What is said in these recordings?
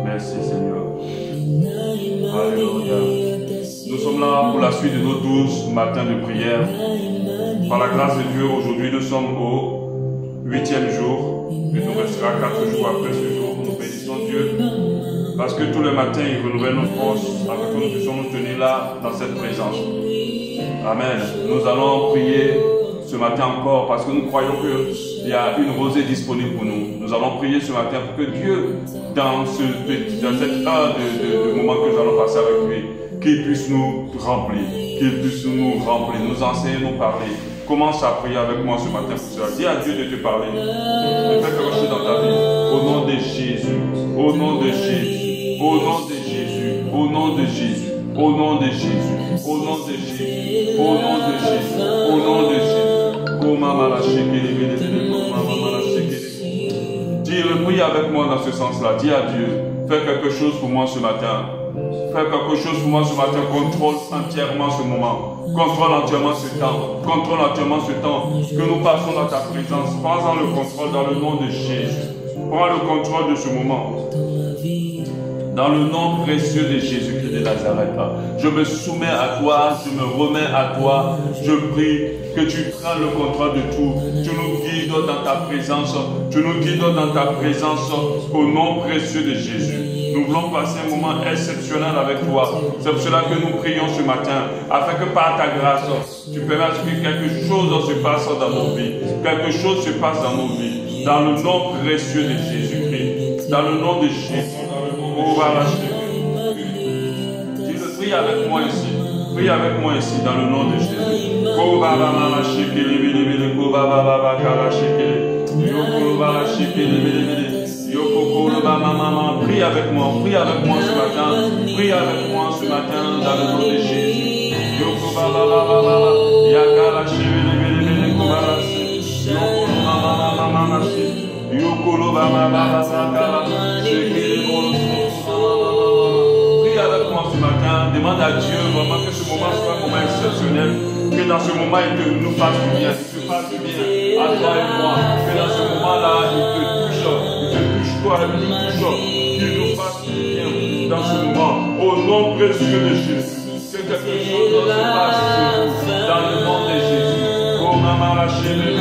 Merci Seigneur. Alléluia. Nous sommes là pour la suite de nos 12 matins de prière. Par la grâce de Dieu, aujourd'hui nous sommes au 8e jour. Il nous restera 4 jours après ce jour. Nous bénissons Dieu parce que tous les matins il renouvelle nos forces afin que nous puissions nous tenir là dans cette présence. Amen. Nous allons prier ce matin encore parce que nous croyons qu'il y a une rosée disponible pour nous. Nous allons prier ce matin pour que Dieu, dans cette heure de moment que nous allons passer avec lui, qu'il puisse nous remplir, nous enseigner, nous parler. Commence à prier avec moi ce matin pour cela. Dis à Dieu de te parler, de faire quelque chose dans ta vie. Au nom de Jésus, au nom de Jésus, au nom de Jésus, au nom de Jésus, au nom de Jésus, au nom de Jésus, au nom de Jésus, au nom de Jésus. Dis, prie avec moi dans ce sens-là. Dis à Dieu, fais quelque chose pour moi ce matin. Fais quelque chose pour moi ce matin. Contrôle entièrement ce moment. Contrôle entièrement ce temps. Contrôle entièrement ce temps que nous passons dans ta présence. Prends-en le contrôle dans le nom de Jésus. Prends le contrôle de ce moment. Dans le nom précieux de Jésus-Christ de Nazareth, je me soumets à toi, je me remets à toi. Je prie que tu prennes le contrôle de tout. Tu nous guides dans ta présence. Tu nous guides dans ta présence au nom précieux de Jésus. Nous voulons passer un moment exceptionnel avec toi. C'est pour cela que nous prions ce matin, afin que par ta grâce, tu permettes que quelque chose se passe dans nos vies. Quelque chose se passe dans nos vies. Dans le nom précieux de Jésus-Christ. Dans le nom de Jésus. Prie avec moi ici. Prie avec moi ici dans le nom de Jésus. Prie avec moi ce matin. Prie avec moi ce matin dans le nom de Jésus. Prie avec moi ce matin, demande à Dieu vraiment que ce moment soit un moment exceptionnel, que dans ce moment il nous fasse du bien, il te fasse du bien à toi et moi, que dans ce moment-là il te touche toi, il nous touche, qu'il nous fasse du bien dans ce moment, au nom précieux de Jésus, que quelque chose se passe dans le nom de Jésus. Oh maman la chérie,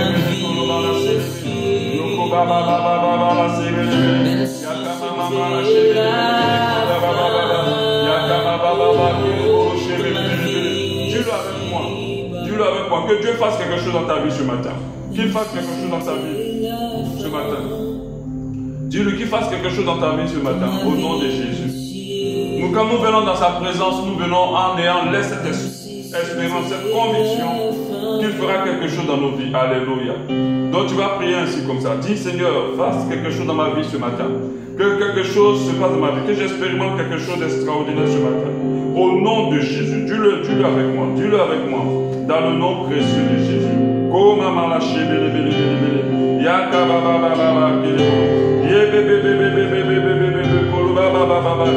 Dis-le avec moi. Que Dieu fasse quelque chose dans ta vie ce matin. Qu'il fasse quelque chose dans ta vie ce matin. Dis-le qu'il fasse quelque chose dans ta vie ce matin. Au nom de Jésus. Nous, quand nous venons dans sa présence, nous venons en ayant cette espérance, cette conviction qu'il fera quelque chose dans nos vies. Alléluia. Donc tu vas prier ainsi comme ça. Dis Seigneur, fasse quelque chose dans ma vie ce matin. Que quelque chose se passe dans ma vie. Que j'expérimente quelque chose d'extraordinaire ce matin. Au nom de Jésus. Dis-le avec moi. Dis-le avec moi. Dans le nom précieux de Jésus.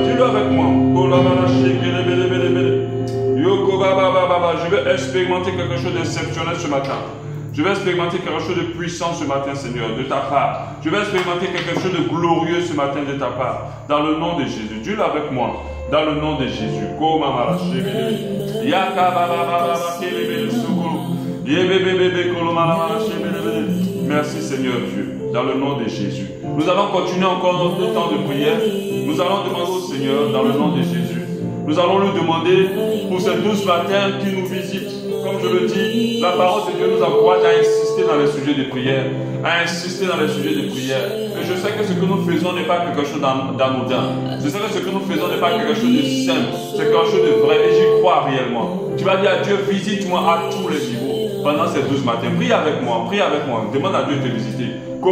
Dis-le avec moi. Je vais expérimenter quelque chose d'exceptionnel ce matin. Je vais expérimenter quelque chose de puissant ce matin, Seigneur, de ta part. Je vais expérimenter quelque chose de glorieux ce matin de ta part. Dans le nom de Jésus. Dis-le avec moi. Dans le nom de Jésus. Merci, Seigneur Dieu. Dans le nom de Jésus. Nous allons continuer encore notre temps de prière. Nous allons demander au Seigneur, dans le nom de Jésus. Nous allons lui demander pour ces 12 matins qui nous visitent. Comme je le dis, la parole de Dieu nous encourage à insister dans les sujets de prière. À insister dans les sujets de prière. Et je sais que ce que nous faisons n'est pas quelque chose d'anodin. Je sais que ce que nous faisons n'est pas quelque chose de simple. C'est quelque chose de vrai. Et j'y crois réellement. Tu vas dire à Dieu, visite-moi à tous les niveaux. Pendant ces 12 matins. Prie avec moi. Prie avec moi. Demande à Dieu de te visiter. Tu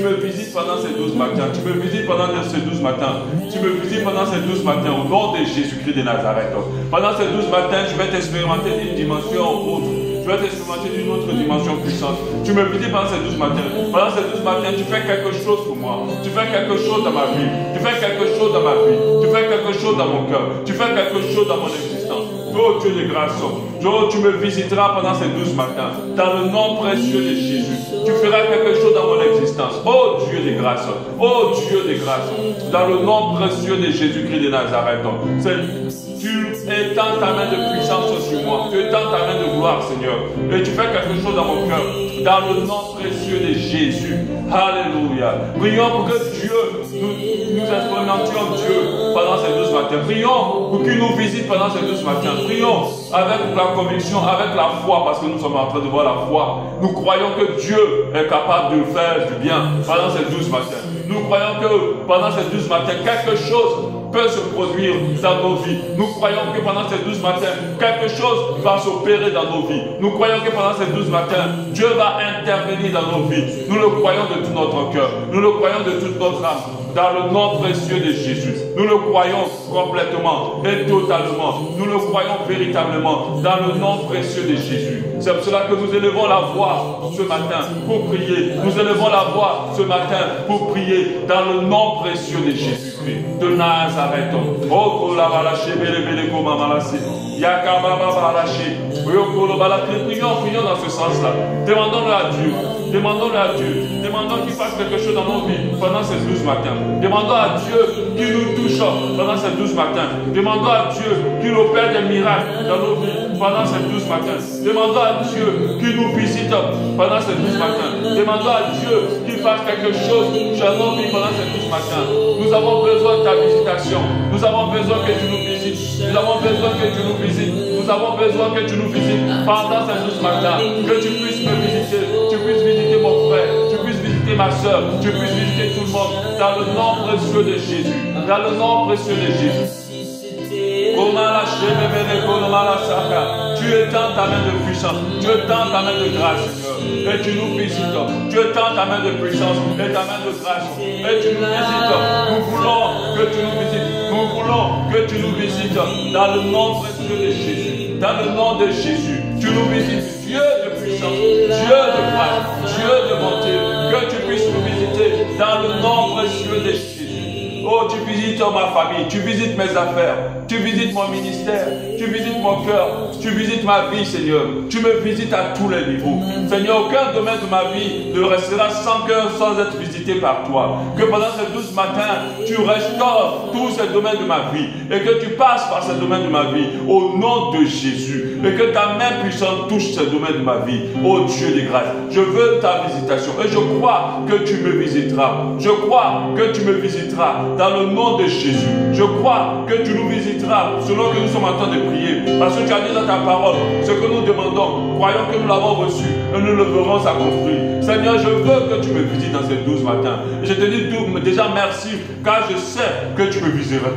me visites pendant ces 12 matins. Tu me visites pendant ces 12 matins. Tu me visites pendant ces 12 matins au nom de Jésus-Christ de Nazareth. Pendant ces 12 matins, je vais t'expérimenter d'une dimension autre. Je vais t'expérimenter d'une autre dimension puissante. Tu me visites pendant ces 12 matins. Pendant ces 12 matins, tu fais quelque chose pour moi. Tu fais quelque chose dans ma vie. Tu fais quelque chose dans ma vie. Tu fais quelque chose dans mon cœur. Tu fais quelque chose dans mon existence. Oh Dieu de grâce, oh, tu me visiteras pendant ces 12 matins, dans le nom précieux de Jésus. Tu feras quelque chose dans mon existence. Oh Dieu de grâce, oh Dieu de grâce, dans le nom précieux de Jésus-Christ de Nazareth. Tu étends ta main de puissance sur moi, tu étends ta main de gloire, Seigneur, et tu fais quelque chose dans mon cœur, dans le nom précieux de Jésus. Alléluia. Prions pour que Dieu, nous expérimentions Dieu pendant ces 12 matins. Prions pour qu'il nous visite pendant ces 12 matins. Prions avec la conviction, avec la foi, parce que nous sommes en train de voir la foi. Nous croyons que Dieu est capable de faire du bien pendant ces 12 matins. Nous croyons que pendant ces 12 matins, quelque chose peut se produire dans nos vies. Nous croyons que pendant ces 12 matins, quelque chose va s'opérer dans nos vies. Nous croyons que pendant ces 12 matins, Dieu va intervenir dans nos vies. Nous le croyons de tout notre cœur. Nous le croyons de toute notre âme. Dans le nom précieux de Jésus. Nous le croyons complètement et totalement. Nous le croyons véritablement dans le nom précieux de Jésus. C'est pour cela que nous élevons la voix ce matin pour prier. Nous élevons la voix ce matin pour prier dans le nom précieux de Jésus-Christ de Nazareth. Oh, prions dans ce sens-là. Demandons-le à Dieu. Demandons-le à Dieu. Demandons qu'il fasse quelque chose dans nos vies pendant ces 12 matins. Demandons à Dieu qu'il nous touche pendant ces 12 matins. Demandons à Dieu qu'il opère des miracles dans nos vies pendant ces 12 matins. Demandons à Dieu qu'il nous visite pendant ces 12 matins. Demandons à Dieu qu'il fasse quelque chose dans nos vies pendant ces 12 matins. Nous avons besoin de ta visitation. Nous avons besoin que tu nous visites. Nous avons besoin que tu nous visites. Nous avons besoin que tu nous visites pendant ces 12 matins. Que tu puisses me visiter. Tu puisses visiter mon frère. Tu puisses visiter ma soeur. Tu puisses visiter tout le monde. Dans le nom précieux de Jésus. Dans le nom précieux de Jésus. Tu étends ta main de puissance. Tu étends ta main de grâce, Seigneur. Et tu nous visites. Tu étends ta main de puissance et ta main de grâce. Et tu nous visites. Nous voulons que tu nous visites. Nous voulons que tu nous visites. Dans le nom précieux de Jésus. Dans le nom de Jésus. Tu nous visites. Dieu de puissance. Dieu de grâce. Dieu de bonté. Que tu puisses nous visiter. Dans le nom précieux de Jésus. Oh, tu visites ma famille, tu visites mes affaires, tu visites mon ministère, tu visites mon cœur, tu visites ma vie, Seigneur. Tu me visites à tous les niveaux. Seigneur, aucun domaine de ma vie ne restera sans cœur, sans être visité par toi. Que pendant ces 12 matins, tu restaures tous ces domaines de ma vie et que tu passes par ces domaines de ma vie au nom de Jésus. Et que ta main puissante touche ces domaines de ma vie. Oh Dieu de grâce, je veux ta visitation et je crois que tu me visiteras. Je crois que tu me visiteras. Dans le nom de Jésus, je crois que tu nous visiteras selon que nous sommes en train de prier. Parce que tu as dit dans ta parole, ce que nous demandons, croyons que nous l'avons reçu et nous le verrons s'accomplir. Seigneur, je veux que tu me visites dans ces 12 matins. Et je te dis déjà merci, car je sais que tu me visiteras.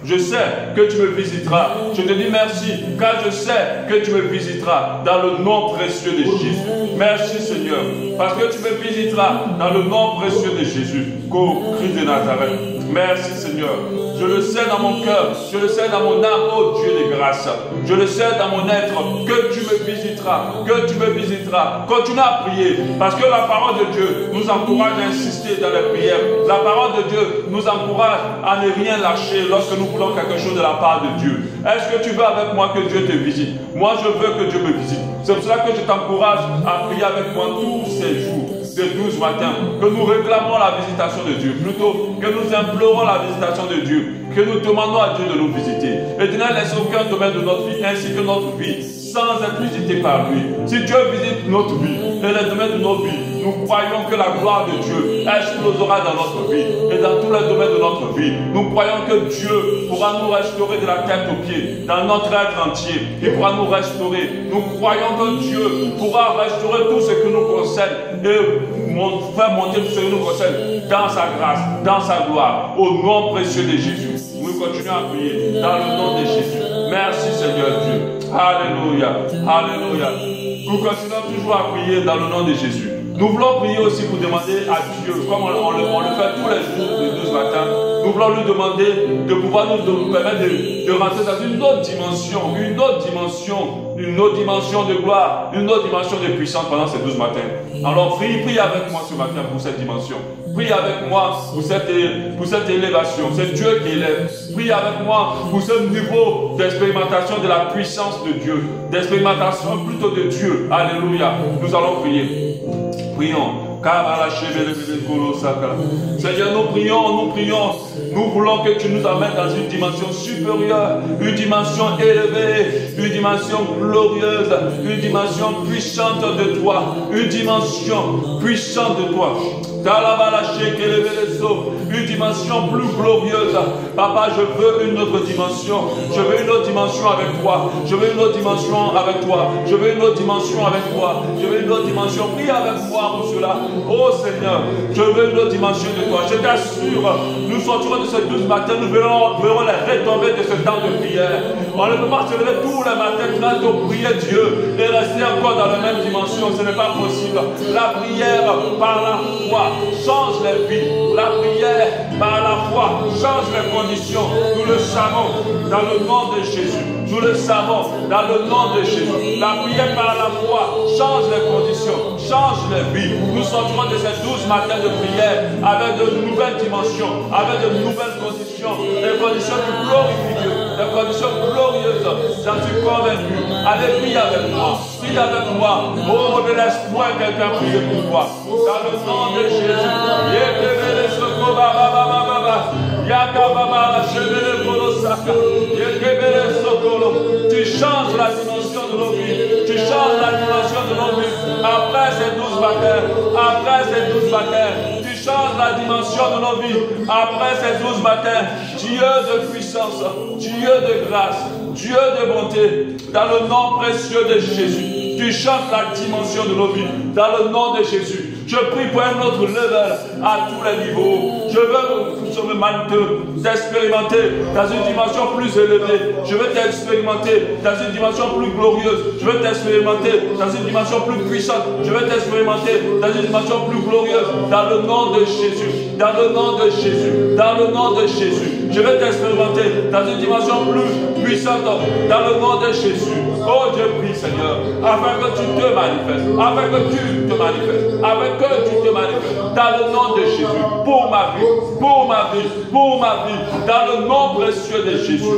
Je sais que tu me visiteras. Je te dis merci, car je sais que tu me visiteras dans le nom précieux de Jésus. Merci Seigneur, parce que tu me visiteras dans le nom précieux de Jésus. Qu'au Christ de Nazareth. Merci Seigneur. Je le sais dans mon cœur, je le sais dans mon âme, oh Dieu de grâce. Je le sais dans mon être que tu me visiteras, que tu me visiteras. Continue à prier, parce que la parole de Dieu nous encourage à insister dans les prières. La parole de Dieu nous encourage à ne rien lâcher lorsque nous voulons quelque chose de la part de Dieu. Est-ce que tu veux avec moi que Dieu te visite? Moi, je veux que Dieu me visite. C'est pour cela que je t'encourage à prier avec moi tous ces jours de 12 matins, que nous réclamons la visitation de Dieu, plutôt que nous implorons la visitation de Dieu, que nous demandons à Dieu de nous visiter et de ne laisser aucun domaine de notre vie ainsi que notre vie sans être visité par lui. Si Dieu visite notre vie et les domaines de notre vie, nous croyons que la gloire de Dieu explosera dans notre vie et dans tous les domaines de notre vie. Nous croyons que Dieu pourra nous restaurer de la tête aux pieds, dans notre être entier. Il pourra nous restaurer. Nous croyons que Dieu pourra restaurer tout ce que nous concerne et faire monter tout ce que nous concerne dans sa grâce, dans sa gloire, au nom précieux de Jésus. Nous continuons à prier dans le nom de Jésus. Merci Seigneur Dieu. Alléluia. Alléluia. Nous continuons toujours à prier dans le nom de Jésus. Nous voulons prier aussi pour demander à Dieu, comme on le fait tous les jours de 12 matins, nous voulons lui demander de pouvoir nous permettre de rentrer dans une autre dimension de gloire, une autre dimension de puissance pendant ces 12 matins. Alors prie avec moi ce matin pour cette dimension. Prie avec moi pour cette élévation. C'est Dieu qui élève. Prie avec moi pour ce niveau d'expérimentation de la puissance de Dieu. D'expérimentation plutôt de Dieu. Alléluia. Nous allons prier. Prions. Seigneur, nous prions. Nous voulons que tu nous amènes dans une dimension supérieure, une dimension élevée, une dimension glorieuse, une dimension puissante de toi, une dimension puissante de toi. Une dimension plus glorieuse. Papa, je veux une autre dimension. Je veux une autre dimension avec toi. Je veux une autre dimension avec toi. Je veux une autre dimension avec toi. Je veux une autre dimension. Prie avec moi pour cela. Oh Seigneur, je veux une autre dimension de toi. Je t'assure, nous sortirons de ce 12 matin. Nous verrons les retombées de ce temps de prière. On ne peut pas se lever tous les matins train de prier Dieu et rester encore dans la même dimension. Ce n'est pas possible. La prière par la foi change les vies. La prière par la foi change les conditions. Nous le savons dans le nom de Jésus. Nous le savons dans le nom de Jésus. La prière par la foi change les conditions, change les vies. Nous sortirons de ces 12 matins de prière avec de nouvelles dimensions, avec de nouvelles conditions, des conditions qui glorifient Dieu, des conditions glorieuses. J'en suis convaincu. Allez, prie avec moi. Prie avec moi. Oh, ne laisse point quelqu'un prier pour toi. Dans le nom de Jésus. Tu changes la dimension de nos vies. Tu changes la dimension de nos vies. Après ces 12 matins, tu changes la dimension de nos vies. Après ces 12 matins, Dieu de puissance, Dieu de grâce, Dieu de bonté, dans le nom précieux de Jésus, tu changes la dimension de nos vies. Dans le nom de Jésus. Je prie pour un autre level à tous les niveaux. Je veux t'expérimenter dans une dimension plus élevée. Je veux t'expérimenter dans une dimension plus glorieuse. Je veux t'expérimenter dans une dimension plus puissante. Je veux t'expérimenter dans une dimension plus glorieuse. Dans le nom de Jésus. Dans le nom de Jésus. Dans le nom de Jésus. Je veux t'expérimenter dans une dimension plus puissante. Dans le nom de Jésus. Oh Dieu, prie Seigneur, afin que tu te manifestes. Afin que tu te manifestes. Afin que tu te manifestes. Dans le nom de Jésus. Pour ma vie. Pour ma vie. Pour ma vie. Dans le nom précieux de Jésus.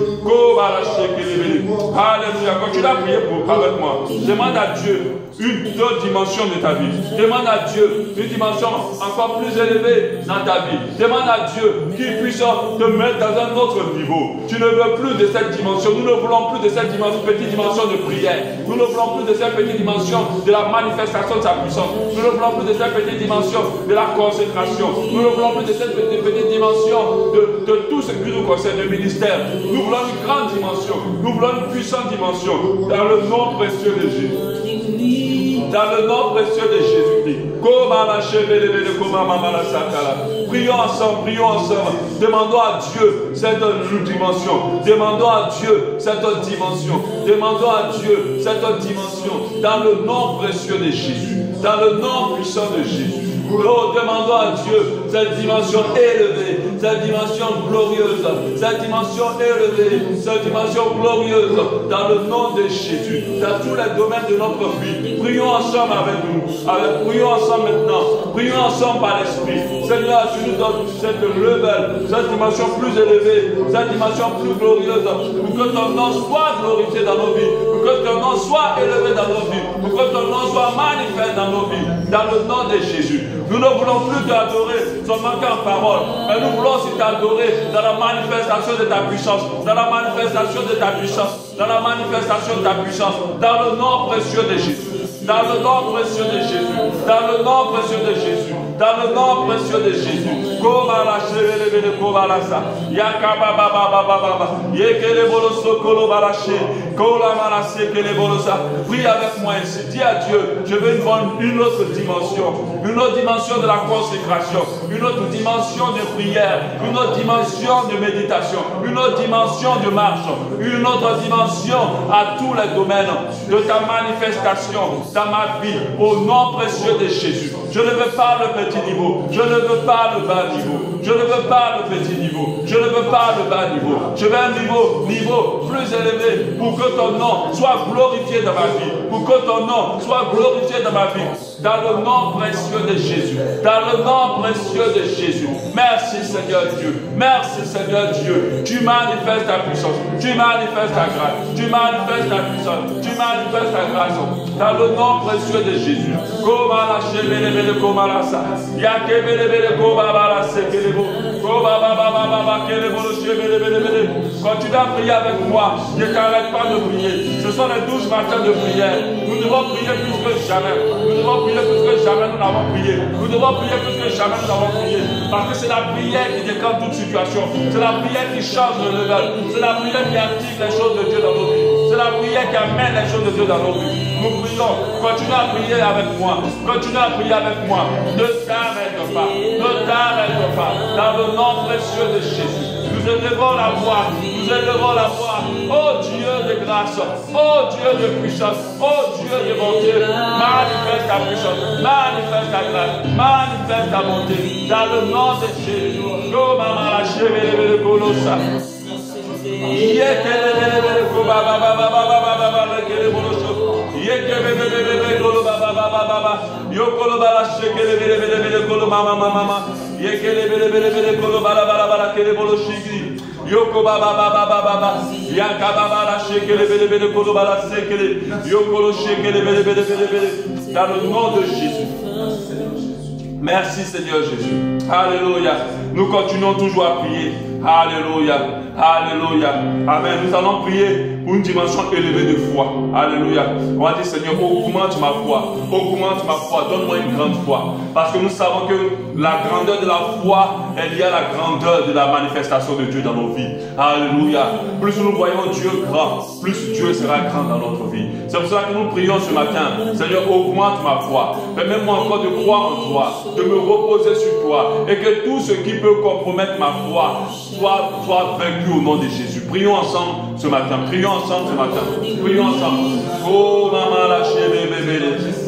Alléluia. Continue à prier avec moi. Demande à Dieu une autre dimension de ta vie. Demande à Dieu une dimension encore plus élevée dans ta vie. Demande à Dieu qu'il puisse te mettre dans un autre niveau. Tu ne veux plus de cette dimension. Nous ne voulons plus de cette petite dimension de prière. Nous ne voulons plus de cette petite dimension de la manifestation de sa puissance. Nous ne voulons plus de cette petite dimension de la consécration. Nous ne voulons plus de cette petite dimension de tout ce qui nous concerne, le ministère. Nous voulons une grande dimension. Nous voulons une puissante dimension. Dans le nom précieux de Jésus. Dans le nom précieux de Jésus-Christ. Prions ensemble. Demandons à Dieu cette dimension. Demandons à Dieu cette dimension. Demandons à Dieu cette dimension. Dans le nom précieux de Jésus. Dans le nom puissant de Jésus. Oh, demandons à Dieu cette dimension élevée, cette dimension glorieuse, cette dimension élevée, cette dimension glorieuse, dans le nom de Jésus, dans tous les domaines de notre vie. Prions ensemble avec nous, prions ensemble maintenant, prions ensemble par l'Esprit. Seigneur, tu nous donnes cette level, cette dimension plus élevée, cette dimension plus glorieuse, pour que ton nom soit glorifié dans nos vies, pour que ton nom soit élevé dans nos vies, pour que ton nom soit manifeste dans nos vies, dans le nom de Jésus. Nous ne voulons plus t'adorer seulement qu'en parole, mais nous voulons aussi t'adorer dans la manifestation de ta puissance, dans la manifestation de ta puissance, dans la manifestation de ta puissance, dans le nom précieux de Jésus. Dans le nom précieux de Jésus. Dans le nom précieux de Jésus. Dans le nom précieux de Jésus. Prie avec moi ici. Dis à Dieu, je veux une autre dimension. Une autre dimension de la consécration. Une autre dimension de prière. Une autre dimension de méditation. Une autre dimension de marche. Une autre dimension à tous les domaines de ta manifestation dans ma vie, au nom précieux de Jésus. Je ne veux pas le petit niveau, je ne veux pas le bas niveau, je ne veux pas le petit niveau, je ne veux pas le bas niveau. Je veux un niveau plus élevé pour que ton nom soit glorifié dans ma vie, pour que ton nom soit glorifié dans ma vie. Dans le nom précieux de Jésus. Dans le nom précieux de Jésus. Merci Seigneur Dieu. Merci Seigneur Dieu. Tu manifestes ta puissance. Tu manifestes ta grâce. Tu manifestes ta puissance. Tu manifestes ta grâce. Dans le nom précieux de Jésus. Continue à prier avec moi. Ne t'arrête pas de prier. Ce sont les 12 matins de prière. Nous devons prier plus que jamais. Nous devons prier plus que jamais nous n'avons prié. Nous devons prier plus que jamais nous avons prié. Parce que c'est la prière qui décante toute situation. C'est la prière qui change le level. C'est la prière qui active les choses de Dieu dans nos vies. C'est la prière qui amène les choses de Dieu dans nos vies. Nous prions. Continue à prier avec moi. Continue à prier avec moi. Ne t'arrête pas. Ne t'arrête pas. Dans le nom précieux de Jésus. Nous élevons la voix. Nous élevons la voix. Oh Dieu de grâce. Oh Dieu de puissance. Oh Dieu de bonté. Manifeste ta puissance. Manifeste ta grâce. Manifeste ta bonté. Dans le nom de Jésus. Oh maman la chevelle de Colossa. Yoko baba baba baba yaka baba la shekele bele bele kolo bala sekele yoko lo shekele bele bele bele bele dans le nom de Jésus. Merci Seigneur Jésus. Alléluia. Nous continuons toujours à prier. Alléluia. Alléluia. Amen. Nous allons prier pour une dimension élevée de foi. Alléluia. On va dire Seigneur, augmente ma foi. Augmente ma foi. Donne-moi une grande foi. Parce que nous savons que la grandeur de la foi est liée à la grandeur de la manifestation de Dieu dans nos vies. Alléluia. Plus nous voyons Dieu grand, plus Dieu sera grand dans notre vie. C'est pour cela que nous prions ce matin. Seigneur, augmente ma foi. Permets-moi encore de croire en toi, de me reposer sur toi. Et que tout ce qui peut compromettre ma foi soit vaincu au nom de Jésus. Prions ensemble ce matin. Prions ensemble ce matin. Prions ensemble. Oh maman la chébé bébé.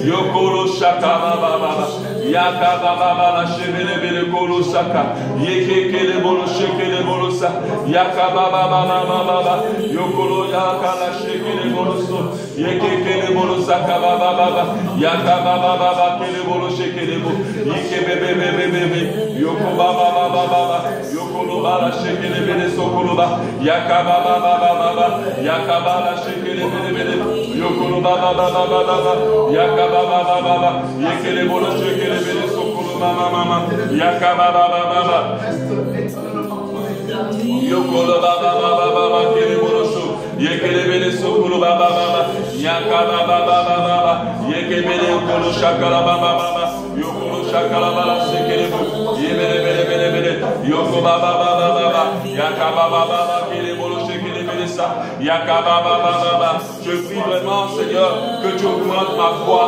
Yokolo shaka baba. Yaka baba la chébé bébé kolo shaka. Yeke kele bolo shekele bolo sa. Yaka baba baba. Yokolo yaka la shekele bolo so. Yeke kele bolo saka baba. Yaka baba kele bolo shekele bolo. Yeke bébé. Yoko baba. Yokolo bala shekele bele sokoloba. Yaka baba. Yaka bala shekele bele. Yokolo baba. Yaka baba. Yekele bolo shekele bele sokoloba mama. Yaka baba. Yokolo baba kele bolo so. Yekele bele sokoloba baba. Yaka baba. Yekele bele yokolo shakala baba. Yokolo shakala bala shekele bele. Yebele. Yoko baba. Yaka baba kele bolo shekele bele sa. Yaka baba. Je prie vraiment Seigneur que tu augmentes ma foi,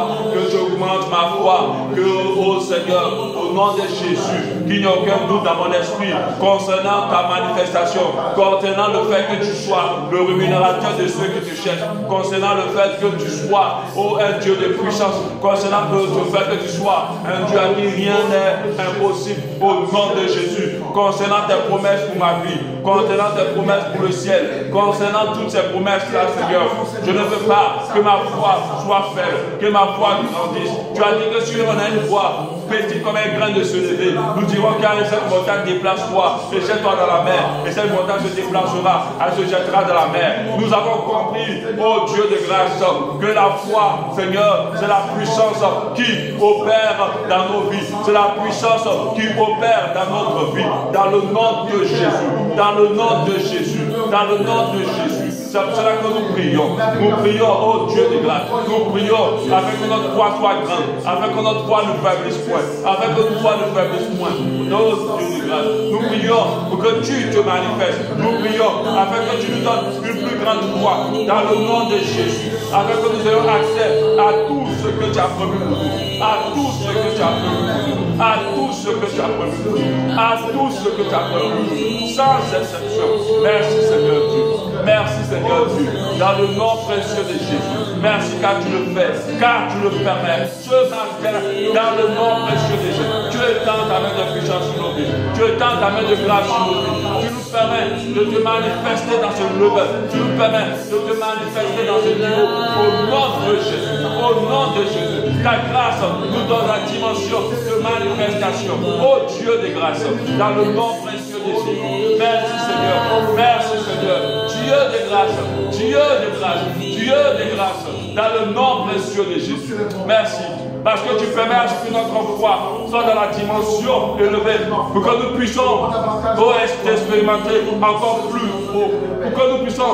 que oh Seigneur, au nom de Jésus, qu'il n'y ait aucun doute dans mon esprit concernant ta manifestation, concernant le fait que tu sois le rémunérateur de ceux qui te cherchent, concernant le fait que tu sois un Dieu de puissance, concernant le fait que tu sois un Dieu à qui rien n'est impossible au nom de Jésus, concernant tes promesses pour ma vie, concernant tes promesses pour le ciel, concernant toutes ces promesses-là, Seigneur. Je ne veux pas que ma foi soit faible, que ma foi grandisse. Tu as dit que si on a une foi petite comme un grain de se lever, nous dirons car cette montagne déplace-toi et jette-toi dans la mer. Et cette montagne se déplacera, elle se jettera dans la mer. Nous avons compris, oh Dieu de grâce, que la foi, Seigneur, c'est la puissance qui opère dans nos vies. C'est la puissance qui opère dans notre vie. Dans le nom de Jésus. Dans le nom de Jésus. Dans le nom de Jésus. C'est pour cela que nous prions. Nous prions, oh Dieu de grâce. Nous prions afin que notre foi soit grande, afin que notre foi ne faiblisse point, afin que notre foi ne faiblisse point. Oh Dieu de grâce. Nous prions pour que tu te manifestes. Nous prions afin que tu nous donnes une plus grande foi dans le nom de Jésus, afin que nous ayons accès à tout ce que tu as promis pour nous, à tout ce que tu as promis pour nous, à tout ce que tu as promis pour nous, à tout ce que tu as promis pour nous, sans exception. Merci Seigneur Dieu. Merci Seigneur Seigneur Dieu, dans le nom précieux de Jésus. Merci car tu le fais, car tu le permets. Ce matin, dans le nom précieux de Jésus, tu étends ta main de puissance sur nos vies. Tu étends ta main de grâce sur nos vies. Tu nous permets de te manifester dans ce level. Tu nous permets de te manifester dans ce niveau. Au nom de Jésus. Au nom de Jésus. Ta grâce nous donne la dimension de manifestation. Oh Dieu de grâce. Dans le nom précieux de Jésus. Merci Seigneur. Merci Seigneur. Dieu de grâce. Dieu de grâce. Dieu de grâce. Dans le nom précieux de Jésus. Merci. Parce que tu permets à ce que notre foi soit dans la dimension élevée, pour que nous puissions expérimenter encore plus haut, pour que nous puissions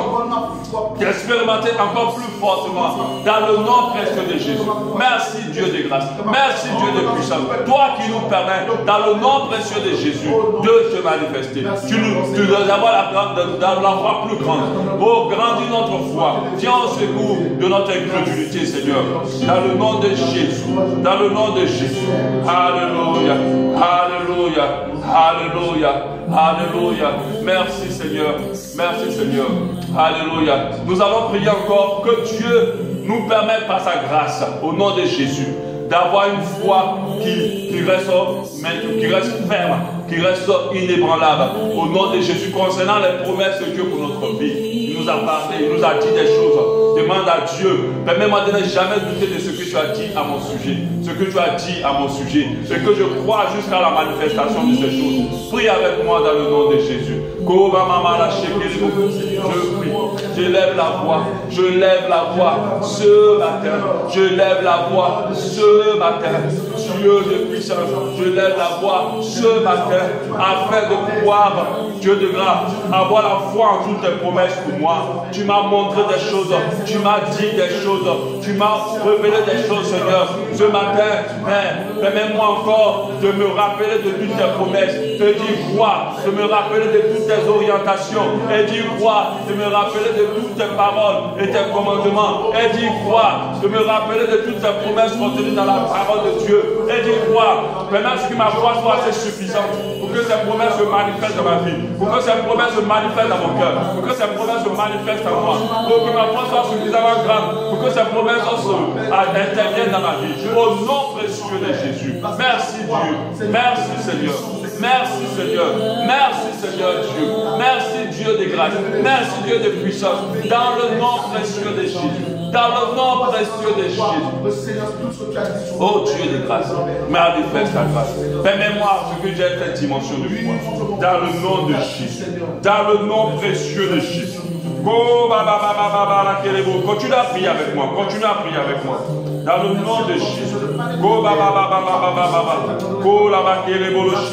expérimenter encore plus fortement dans le nom précieux de Jésus. Merci Dieu de grâce, merci Dieu de puissance, toi qui nous permets dans le nom précieux de Jésus de te manifester. Tu nous avoir la foi plus grande. Oh, grandis notre foi, viens au secours de notre incrédulité, Seigneur, dans le nom de Jésus. Dans le nom de Jésus. Alléluia. Alléluia. Alléluia. Alléluia. Merci Seigneur. Merci Seigneur. Alléluia. Nous allons prier encore que Dieu nous permette par sa grâce, au nom de Jésus, d'avoir une foi qui reste ferme, qui reste inébranlable. Au nom de Jésus, concernant les promesses de Dieu pour notre vie. Il nous a parlé, il nous a dit des choses. Demande à Dieu, permets-moi de ne jamais douter de ce que tu as dit à mon sujet, ce que tu as dit à mon sujet, et que je crois jusqu'à la manifestation de ces choses. Prie avec moi dans le nom de Jésus. Je prie, je lève la voix, je lève la voix ce matin, je lève la voix ce matin, Dieu de puissance, je lève la voix ce matin, afin de pouvoir, Dieu de grâce, avoir la foi en toutes tes promesses pour moi. Tu m'as montré des choses, tu m'as dit des choses, tu m'as révélé des choses, Seigneur. Ce matin, permets-moi encore de me rappeler de toutes tes promesses, de dire quoi, de me rappeler de toutes tes orientations, et dire quoi, de me rappeler de toutes tes paroles et tes commandements, et dire quoi, de me rappeler de toutes tes promesses contenues dans la parole de Dieu, et dire quoi, permets que ma foi soit assez suffisante pour que ces promesses se manifestent dans ma vie, pour que ces promesses se manifestent dans mon cœur, pour que ces promesses se manifestent en moi, pour que ma foi soit suffisamment grande, pour que ces promesses interviennent dans ma vie. Au nom précieux de Jésus. Merci Dieu. Merci Seigneur. Merci Seigneur. Merci Seigneur Dieu. Merci Dieu de grâce. Merci Dieu de puissance. Dans le nom précieux de Jésus. Dans le nom précieux de Jésus. Oh Dieu de grâce. Manifeste ta grâce. Permets-moi ce que j'ai cette dimension de foi. Dans le nom de Jésus. Dans le nom précieux de Jésus. Continue à prier avec moi. Continue à prier avec moi. Dans le nom de Jésus. Continue à prier avec moi.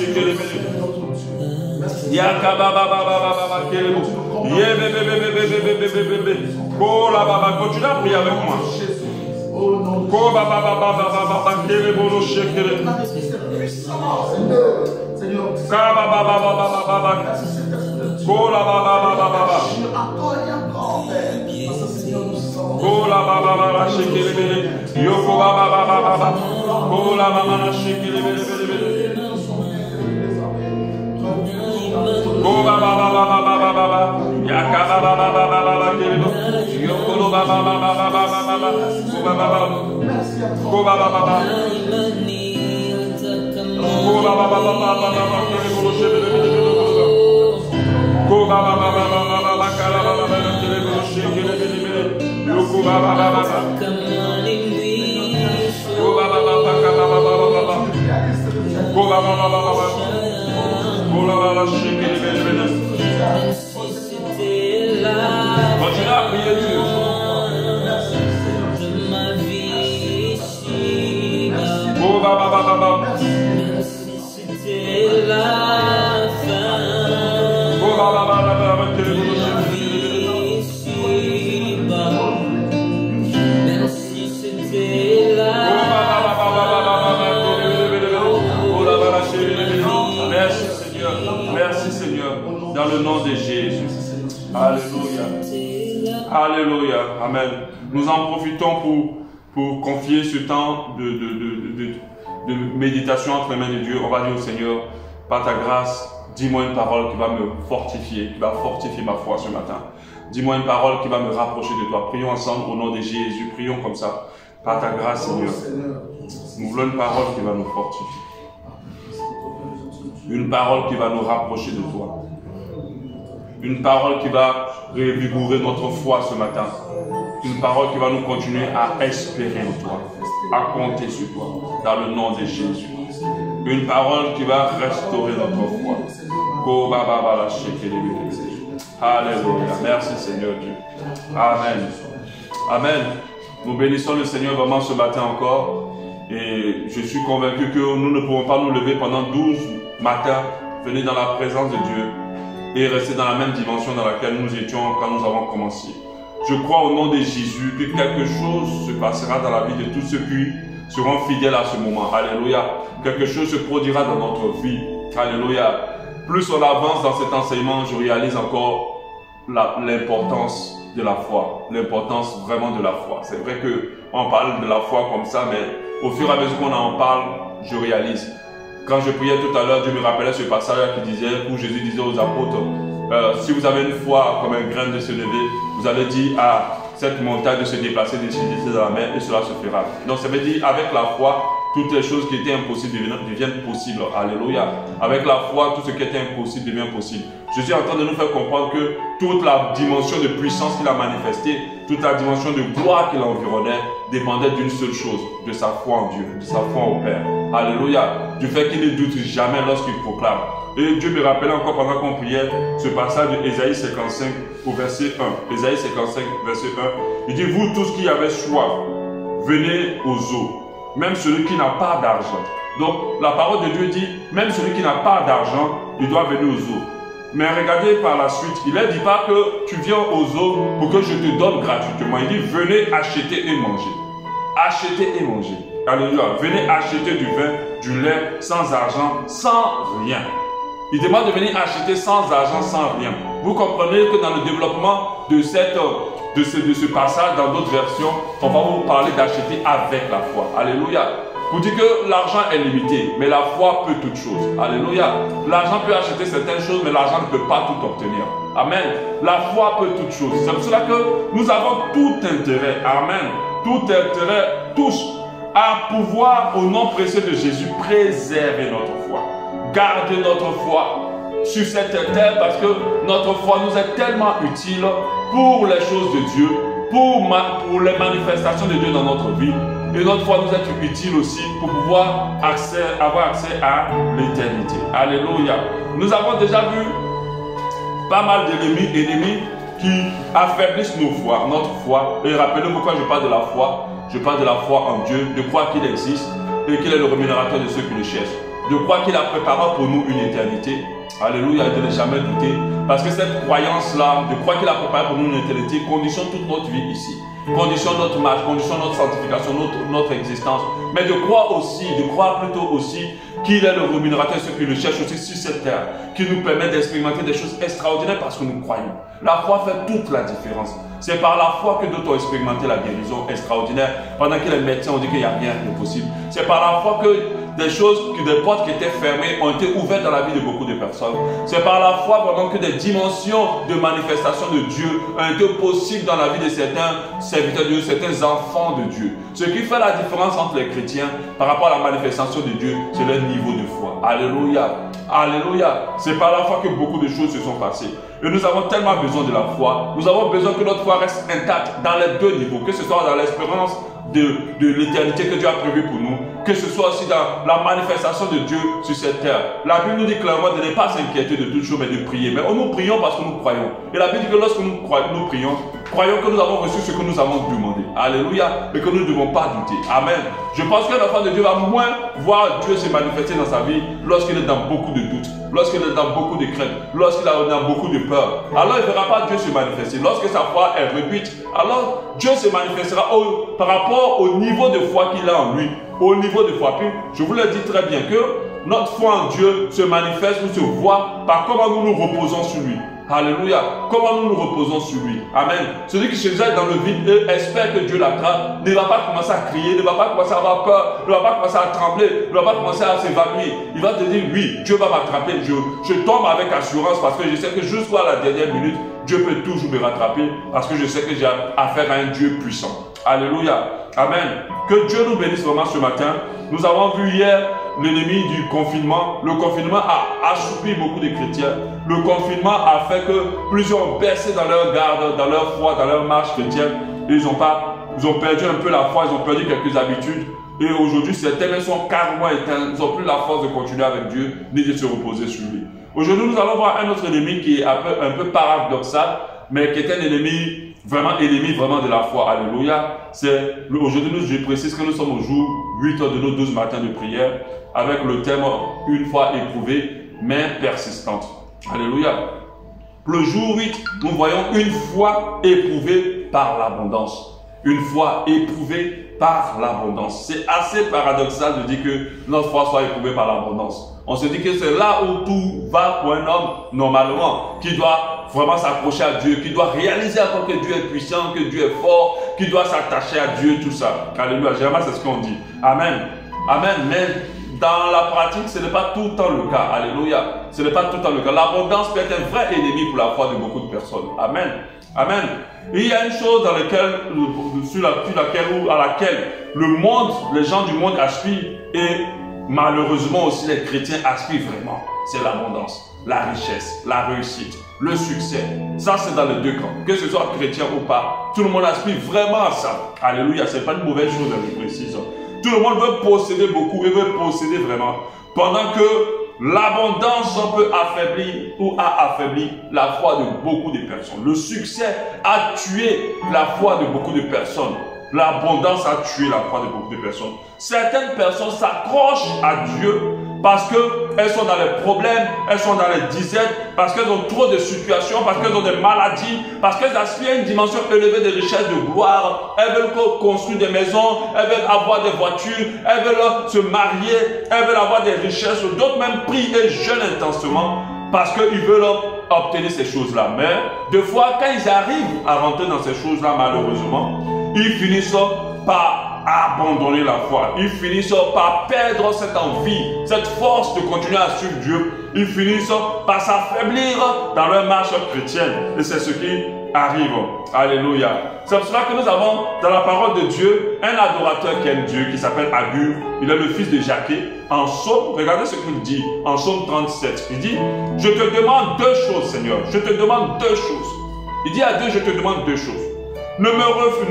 Continue à prier Dieu. Merci Seigneur, dans le nom de Jésus. Alléluia. Alléluia. Amen. Nous en profitons pour confier ce temps de méditation entre les mains de Dieu. On va dire au Seigneur, par ta grâce, dis-moi une parole qui va me fortifier, qui va fortifier ma foi ce matin. Dis-moi une parole qui va me rapprocher de toi. Prions ensemble au nom de Jésus. Prions comme ça. Par ta grâce, Seigneur. Nous voulons une parole qui va nous fortifier. Une parole qui va nous rapprocher de toi. Une parole qui va revigorer notre foi ce matin. Une parole qui va nous continuer à espérer en toi, à compter sur toi, dans le nom de Jésus. Une parole qui va restaurer notre foi. Alléluia. Merci Seigneur Dieu. Amen. Amen. Nous bénissons le Seigneur vraiment ce matin encore. Et je suis convaincu que nous ne pouvons pas nous lever pendant 12 matins, venir dans la présence de Dieu et rester dans la même dimension dans laquelle nous étions quand nous avons commencé. Je crois au nom de Jésus que quelque chose se passera dans la vie de tous ceux qui seront fidèles à ce moment. Alléluia. Quelque chose se produira dans notre vie. Alléluia. Plus on avance dans cet enseignement, je réalise encore l'importance de la foi. L'importance vraiment de la foi. C'est vrai qu'on parle de la foi comme ça, mais au fur et à mesure qu'on en parle, je réalise. Quand je priais tout à l'heure, Dieu me rappelait ce passage qui disait, où Jésus disait aux apôtres, si vous avez une foi comme un grain de se lever, vous allez dire à cette montagne de se déplacer, de se déplacer dans la mer, et cela se fera. Donc ça veut dire, avec la foi, toutes les choses qui étaient impossibles deviennent possibles. Alléluia. Avec la foi, tout ce qui était impossible devient possible. Je suis en train de nous faire comprendre que toute la dimension de puissance qu'il a manifestée, toute la dimension de gloire qui l'environnait, dépendait d'une seule chose, de sa foi en Dieu, de sa foi au Père. Alléluia. Du fait qu'il ne doute jamais lorsqu'il proclame. Et Dieu me rappelait encore pendant qu'on priait ce passage de Ésaïe 55 au verset 1. Ésaïe 55, verset 1. Il dit, vous tous qui avez soif, venez aux eaux. Même celui qui n'a pas d'argent. Donc, la parole de Dieu dit, même celui qui n'a pas d'argent, il doit venir aux eaux. Mais regardez par la suite, il ne dit pas que tu viens aux eaux pour que je te donne gratuitement. Il dit, venez acheter et manger. Acheter et manger. Alléluia. Venez acheter du vin, du lait, sans argent, sans rien. Il demande de venir acheter sans argent, sans rien. Vous comprenez que dans le développement de ce passage, dans d'autres versions, on va vous parler d'acheter avec la foi. Alléluia. Vous dites que l'argent est limité, mais la foi peut toutes choses. Alléluia. L'argent peut acheter certaines choses, mais l'argent ne peut pas tout obtenir. Amen. La foi peut toutes choses. C'est pour cela que nous avons tout intérêt. Amen. Tout intérêt, tous, à pouvoir, au nom précieux de Jésus, préserver notre foi. Garder notre foi sur cette terre, parce que notre foi nous est tellement utile pour les choses de Dieu, pour les manifestations de Dieu dans notre vie. Et notre foi nous est utile aussi pour pouvoir avoir accès à l'éternité. Alléluia. Nous avons déjà vu pas mal d'ennemis qui affaiblissent notre foi. Et rappelez-vous, pourquoi je parle de la foi. Je parle de la foi en Dieu, de croire qu'il existe et qu'il est le rémunérateur de ceux qui le cherchent. De croire qu'il a préparé pour nous une éternité. Alléluia, de ne jamais douter. Parce que cette croyance-là, de croire qu'il a préparé pour nous une éternité, conditionne toute notre vie ici. Conditionne notre marche, conditionne notre sanctification, notre existence. Mais de croire plutôt aussi qu'il est le rémunérateur de ceux qui le cherchent aussi sur cette terre. Qui nous permet d'expérimenter des choses extraordinaires parce que nous croyons. La foi fait toute la différence. C'est par la foi que d'autres ont expérimenté la guérison extraordinaire. Pendant que les médecins ont dit qu'il n'y a rien de possible. C'est par la foi que des portes qui étaient fermées ont été ouvertes dans la vie de beaucoup de personnes. C'est par la foi vraiment que des dimensions de manifestation de Dieu ont été possibles dans la vie de certains serviteurs de Dieu, certains enfants de Dieu. Ce qui fait la différence entre les chrétiens par rapport à la manifestation de Dieu, c'est leur niveau de foi. Alléluia. Alléluia. C'est par la foi que beaucoup de choses se sont passées. Et nous avons tellement besoin de la foi. Nous avons besoin que notre foi reste intacte dans les deux niveaux, que ce soit dans l'espérance de l'éternité que Dieu a prévue pour nous, que ce soit aussi dans la manifestation de Dieu sur cette terre. La Bible nous dit clairement de ne pas s'inquiéter de toutes choses, mais de prier. Mais nous prions parce que nous croyons. Et la Bible dit que lorsque nous prions, croyons que nous avons reçu ce que nous avons demandé. Alléluia. Et que nous ne devons pas douter. Amen. Je pense qu'un enfant de Dieu va moins voir Dieu se manifester dans sa vie lorsqu'il est dans beaucoup de doutes, lorsqu'il est dans beaucoup de craintes, lorsqu'il est dans beaucoup de peur. Alors il ne verra pas Dieu se manifester. Lorsque sa foi est réduite, alors Dieu se manifestera par rapport au niveau de foi qu'il a en lui. Au niveau de foi. Puis je vous le dis très bien que notre foi en Dieu se manifeste ou se voit par comment nous nous reposons sur lui. Alléluia. Comment nous nous reposons sur lui. Amen. Celui qui se jette dans le vide et espère que Dieu l'attrape ne va pas commencer à crier, ne va pas commencer à avoir peur, ne va pas commencer à trembler, ne va pas commencer à s'évanouir. Il va te dire, oui, Dieu va m'attraper. Je tombe avec assurance parce que je sais que jusqu'à la dernière minute, Dieu peut toujours me rattraper parce que je sais que j'ai affaire à un Dieu puissant. Alléluia. Amen. Que Dieu nous bénisse vraiment ce matin. Nous avons vu hier l'ennemi du confinement. Le confinement a assoupi beaucoup de chrétiens. Le confinement a fait que plusieurs ont baissé dans leur garde, dans leur foi, dans leur marche chrétienne. Et ils ont perdu un peu la foi, ils ont perdu quelques habitudes. Et aujourd'hui, certains sont carrément éteints. Ils n'ont plus la force de continuer avec Dieu, ni de se reposer sur lui. Aujourd'hui, nous allons voir un autre ennemi qui est un peu paradoxal, mais qui est un ennemi vraiment de la foi. Alléluia. Aujourd'hui, je précise que nous sommes au jour 8 de nos 12 matins de prière, avec le thème « Une fois éprouvée, mais persistante ». Alléluia. Le jour 8, nous voyons une foi éprouvée par l'abondance. Une foi éprouvée par l'abondance. C'est assez paradoxal de dire que notre foi soit éprouvée par l'abondance. On se dit que c'est là où tout va pour un homme, normalement, qui doit vraiment s'accrocher à Dieu, qui doit réaliser encore que Dieu est puissant, que Dieu est fort, qui doit s'attacher à Dieu, tout ça. Alléluia. Généralement, c'est ce qu'on dit. Amen. Amen. Mais dans la pratique, ce n'est pas tout le temps le cas. Alléluia. Ce n'est pas tout le temps le cas. L'abondance peut être un vrai ennemi pour la foi de beaucoup de personnes. Amen. Amen. Et il y a une chose dans laquelle, à laquelle le monde, les gens du monde aspirent, et malheureusement aussi les chrétiens aspirent vraiment. C'est l'abondance, la richesse, la réussite, le succès. Ça, c'est dans les deux camps. Que ce soit chrétien ou pas, tout le monde aspire vraiment à ça. Alléluia. Ce n'est pas une mauvaise chose, je précise. Tout le monde veut posséder beaucoup et veut posséder vraiment. Pendant que l'abondance peut affaiblir ou a affaibli la foi de beaucoup de personnes. Le succès a tué la foi de beaucoup de personnes. L'abondance a tué la foi de beaucoup de personnes. Certaines personnes s'accrochent à Dieu parce qu'elles sont dans les problèmes, elles sont dans les disettes, parce qu'elles ont trop de situations, parce qu'elles ont des maladies, parce qu'elles aspirent à une dimension élevée de richesse, de gloire. Elles veulent construire des maisons, elles veulent avoir des voitures, elles veulent se marier, elles veulent avoir des richesses. D'autres même prient et jeûnent intensément parce qu'ils veulent obtenir ces choses-là. Mais des fois, quand ils arrivent à rentrer dans ces choses-là, malheureusement, ils finissent par abandonner la foi. Ils finissent par perdre cette envie, cette force de continuer à suivre Dieu. Ils finissent par s'affaiblir dans leur marche chrétienne. Et c'est ce qui arrive. Alléluia. C'est pour cela que nous avons dans la parole de Dieu un adorateur qui aime Dieu, qui s'appelle Agur. Il est le fils de Jaquet. En Psaume, regardez ce qu'il dit en Psaume 37. Il dit, je te demande deux choses, Seigneur. Je te demande deux choses. Il dit à Dieu, je te demande deux choses. Ne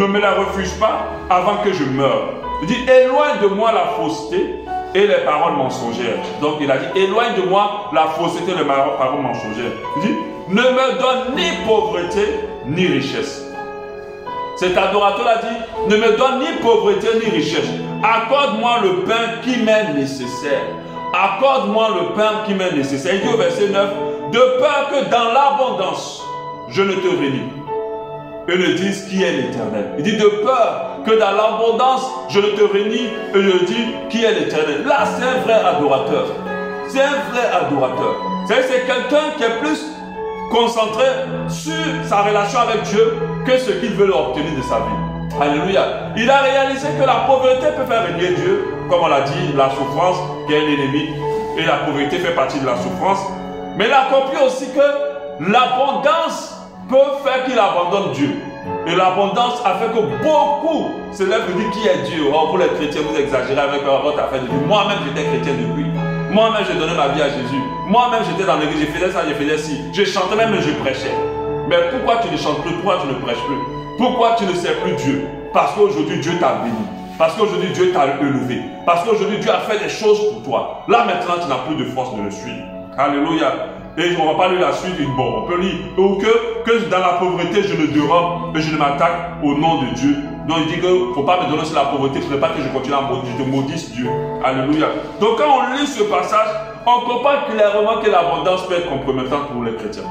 me la refuse pas avant que je meure. Il dit, éloigne de moi la fausseté et les paroles mensongères. Donc il a dit, éloigne de moi la fausseté et les paroles mensongères. Il dit, ne me donne ni pauvreté ni richesse. Cet adorateur a dit, ne me donne ni pauvreté ni richesse. Accorde-moi le pain qui m'est nécessaire. Accorde-moi le pain qui m'est nécessaire. Il dit au verset 9, de peur que dans l'abondance, je ne te réunis. Et ne dise qui est l'Éternel. Il dit de peur que dans l'abondance, je ne te réunis et je dis qui est l'Éternel. Là, c'est un vrai adorateur. C'est un vrai adorateur. C'est quelqu'un qui est plus concentré sur sa relation avec Dieu que ce qu'il veut obtenir de sa vie. Alléluia. Il a réalisé que la pauvreté peut faire régner Dieu. Comme on l'a dit, la souffrance qui est l'ennemi. Et la pauvreté fait partie de la souffrance. Mais il a compris aussi que l'abondance peut faire qu'il abandonne Dieu. Et l'abondance a fait que beaucoup se lèvent et disent qui est Dieu. Or, pour les chrétiens, vous exagérez avec votre affaire de Dieu. Moi-même, j'étais chrétien depuis. Moi-même, j'ai donné ma vie à Jésus. Moi-même, j'étais dans l'église, je faisais ça, je faisais ci. Je chantais même et je prêchais. Mais pourquoi tu ne chantes plus? Pourquoi tu ne prêches plus? Pourquoi tu ne sers plus Dieu? Parce qu'aujourd'hui, Dieu t'a béni. Parce qu'aujourd'hui, Dieu t'a élevé. Parce qu'aujourd'hui, Dieu a fait des choses pour toi. Là, maintenant, tu n'as plus de force de le suivre. Alléluia. Et on ne va pas lire la suite, bon, on peut lire. Ou que dans la pauvreté, je ne dérobe et je ne m'attaque au nom de Dieu. Donc il dit qu'il ne faut pas me donner sur la pauvreté, il ne faut pas que je continue à maudire, je te maudisse Dieu. Alléluia. Donc quand on lit ce passage, on comprend clairement que l'abondance peut être compromettante pour les chrétiens.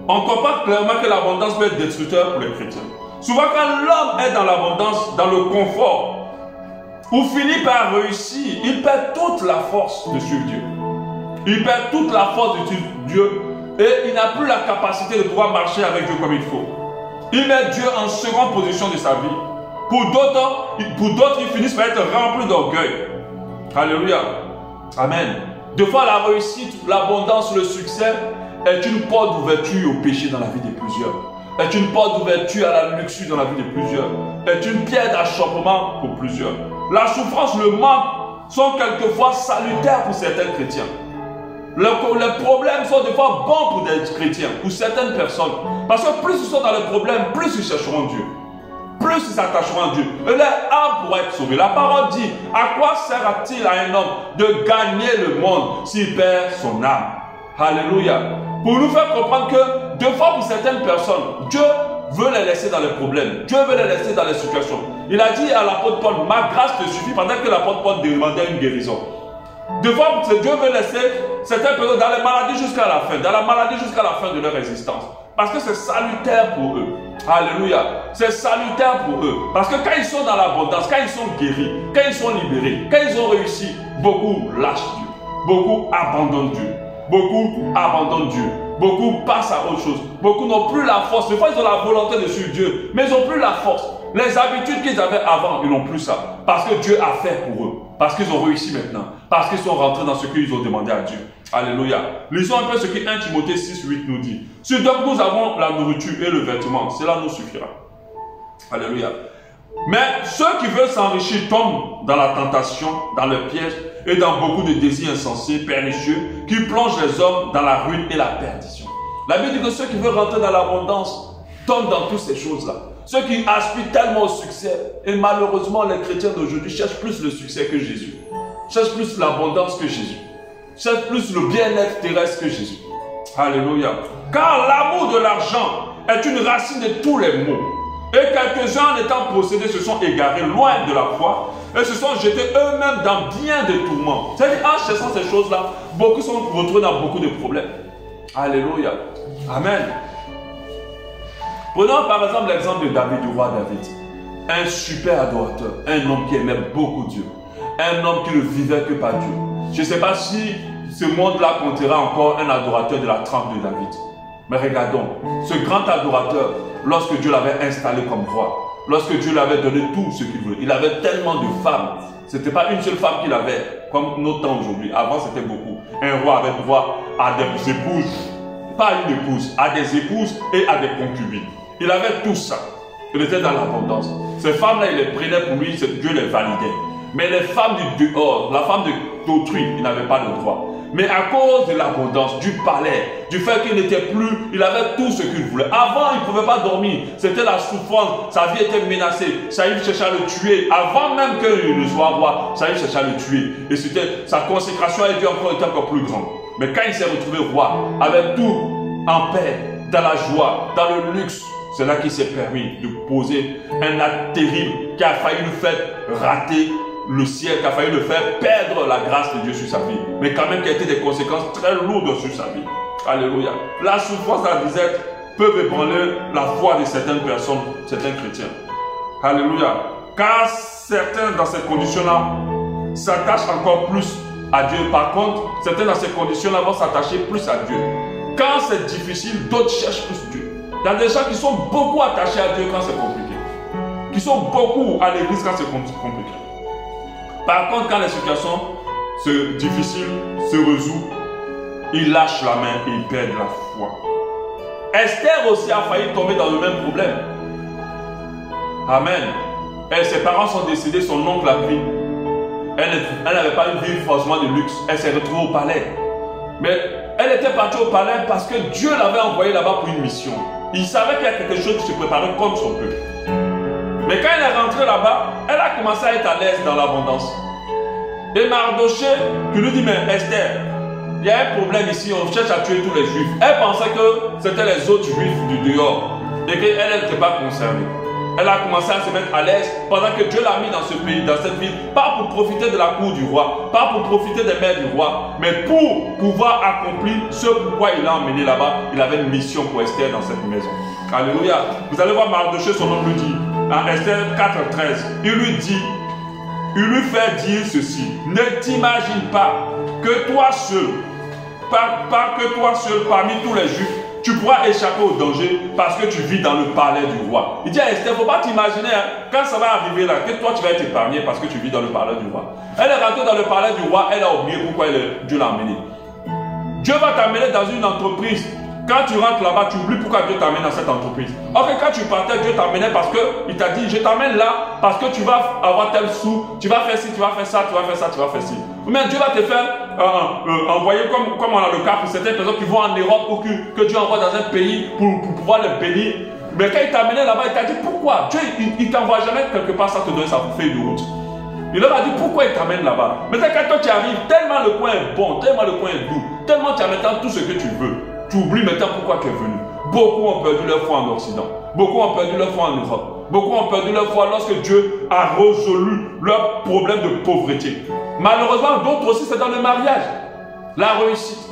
On comprend clairement que l'abondance peut être destructeur pour les chrétiens. Souvent quand l'homme est dans l'abondance, dans le confort, ou finit par réussir, il perd toute la force de suivre Dieu. Il perd toute la force de suivre Dieu et il n'a plus la capacité de pouvoir marcher avec Dieu comme il faut. Il met Dieu en seconde position de sa vie. Pour d'autres, ils finissent par être remplis d'orgueil. Alléluia. Amen. Des fois, la réussite, l'abondance, le succès est une porte d'ouverture au péché dans la vie de plusieurs. Est une porte d'ouverture à la luxure dans la vie de plusieurs. Est une pierre d'achoppement pour plusieurs. La souffrance, le manque sont quelquefois salutaires pour certains chrétiens. Les problèmes sont des fois bons pour des chrétiens, pour certaines personnes. Parce que plus ils sont dans les problèmes, plus ils chercheront Dieu. Plus ils s'attacheront à Diur. Et leur âme pourra être sauvée. La parole dit, à quoi sert-il à un homme de gagner le monde s'il perd son âme? Alléluia. Pour nous faire comprendre que, deux fois pour certaines personnes, Dieu veut les laisser dans les problèmes. Dieu veut les laisser dans les situations. Il a dit à l'apôtre Paul, ma grâce te suffit, pendant que l'apôtre Paul demandait une guérison. Deux fois, Dieu veut laisser certaines personnes dans les maladies jusqu'à la fin, dans la maladie jusqu'à la fin de leur existence. Parce que c'est salutaire pour eux. Alléluia. C'est salutaire pour eux. Parce que quand ils sont dans l'abondance, quand ils sont guéris, quand ils sont libérés, quand ils ont réussi, beaucoup lâchent Dieu. Beaucoup abandonnent Dieu. Beaucoup abandonnent Dieu. Beaucoup passent à autre chose. Beaucoup n'ont plus la force. Des fois, ils ont la volonté de suivre Dieu, mais ils n'ont plus la force. Les habitudes qu'ils avaient avant, ils n'ont plus ça. Parce que Dieu a fait pour eux. Parce qu'ils ont réussi maintenant. Parce qu'ils sont rentrés dans ce qu'ils ont demandé à Dieu. Alléluia. Lisons un peu ce que 1 Timothée 6:8 nous dit. Si donc nous avons la nourriture et le vêtement, cela nous suffira. Alléluia. Mais ceux qui veulent s'enrichir tombent dans la tentation, dans le piège et dans beaucoup de désirs insensés, pernicieux, qui plongent les hommes dans la ruine et la perdition. La Bible dit que ceux qui veulent rentrer dans l'abondance tombent dans toutes ces choses-là. Ceux qui aspirent tellement au succès, et malheureusement les chrétiens d'aujourd'hui cherchent plus le succès que Jésus, cherchent plus l'abondance que Jésus, cherchent plus le bien-être terrestre que Jésus. Alléluia. Car l'amour de l'argent est une racine de tous les maux. Et quelques-uns, en étant possédés, se sont égarés loin de la foi et se sont jetés eux-mêmes dans bien des tourments. C'est-à-dire, en cherchant ces choses-là, beaucoup sont retrouvés dans beaucoup de problèmes. Alléluia. Amen. Prenons par exemple l'exemple de David, du roi David. Un super adorateur, un homme qui aimait beaucoup Dieu, un homme qui ne vivait que par Dieu. Je ne sais pas si ce monde-là comptera encore un adorateur de la trempe de David. Mais regardons, ce grand adorateur, lorsque Dieu l'avait installé comme roi, lorsque Dieu lui avait donné tout ce qu'il voulait, il avait tellement de femmes. Ce n'était pas une seule femme qu'il avait, comme nos temps aujourd'hui. Avant, c'était beaucoup. Un roi avait droit à des épouses, pas une épouse, à des épouses et à des concubines. Il avait tout ça. Il était dans l'abondance. Ces femmes-là, il les prenait pour lui, Dieu les validait. Mais les femmes du dehors, la femme d'autrui, il n'avait pas de droit. Mais à cause de l'abondance, du palais, du fait qu'il n'était plus, il avait tout ce qu'il voulait. Avant, il ne pouvait pas dormir. C'était la souffrance. Sa vie était menacée. Saül cherchait à le tuer. Avant même qu'il ne soit roi, Saül cherchait à le tuer. Et sa consécration a été encore plus grande. Mais quand il s'est retrouvé roi, avec tout en paix, dans la joie, dans le luxe, c'est là qu'il s'est permis de poser un acte terrible qui a failli le faire rater le ciel, qui a failli le faire perdre la grâce de Dieu sur sa vie. Mais quand même qui a été des conséquences très lourdes sur sa vie. Alléluia. La souffrance, la disette peuvent ébranler la foi de certaines personnes, certains chrétiens. Alléluia. Car certains dans ces conditions-là s'attachent encore plus à Dieu. Par contre, certains dans ces conditions-là vont s'attacher plus à Dieu. Quand c'est difficile, d'autres cherchent plus Dieu. Il y a des gens qui sont beaucoup attachés à Dieu quand c'est compliqué. Qui sont beaucoup à l'église quand c'est compliqué. Par contre, quand les situations difficiles se résolvent, ils lâchent la main et ils perdent la foi. Esther aussi a failli tomber dans le même problème. Amen. Et ses parents sont décédés, son oncle a pris. Elle n'avait pas une vie forcément de luxe. Elle s'est retrouvée au palais. Mais elle était partie au palais parce que Dieu l'avait envoyée là-bas pour une mission. Il savait qu'il y a quelque chose qui se préparait contre son peuple. Mais quand elle est rentrée là-bas, elle a commencé à être à l'aise dans l'abondance. Et Mardoché, qui lui dit, mais Esther, il y a un problème ici, on cherche à tuer tous les juifs. Elle pensait que c'était les autres juifs du dehors et qu'elle n'était pas concernée. Elle a commencé à se mettre à l'aise pendant que Dieu l'a mis dans ce pays, dans cette ville, pas pour profiter de la cour du roi, pas pour profiter des mères du roi, mais pour pouvoir accomplir ce pourquoi il l'a emmené là-bas. Il avait une mission pour Esther dans cette maison. Alléluia. Vous allez voir Mardoché, son nom lui dit, en Esther 4:13, il lui fait dire ceci: ne t'imagine pas que toi seul, pas que toi seul parmi tous les juifs, tu pourras échapper au danger parce que tu vis dans le palais du roi. Il dit à Esther, il ne faut pas t'imaginer, quand ça va arriver là, que toi tu vas être épargné parce que tu vis dans le palais du roi. Elle est rentrée dans le palais du roi, elle a oublié pourquoi Dieu l'a emmenée. Dieu va t'amener dans une entreprise. Quand tu rentres là-bas, tu oublies pourquoi Dieu t'amène dans cette entreprise. Ok, quand tu partais, Dieu t'amenait parce qu'il t'a dit, je t'amène là parce que tu vas avoir tel sou, tu vas faire ci, tu vas faire ça, tu vas faire ça, tu vas faire ci. Mais Dieu va te faire envoyer comme on a le cas pour certaines personnes qui vont en Europe ou que Dieu envoie dans un pays pour pouvoir les bénir. Mais quand il t'a amené là-bas, il t'a dit pourquoi. Dieu, il t'envoie jamais quelque part sans te donner sa feuille de route. Il leur a dit pourquoi il t'amène là-bas. Maintenant, quand toi tu arrives, tellement le coin est bon, tellement le coin est doux, tellement tu as maintenant tout ce que tu veux. Tu oublies maintenant pourquoi tu es venu. Beaucoup ont perdu leur foi en Occident. Beaucoup ont perdu leur foi en Europe. Beaucoup ont perdu leur foi lorsque Dieu a résolu leur problème de pauvreté. Malheureusement, d'autres aussi, c'est dans le mariage. La réussite.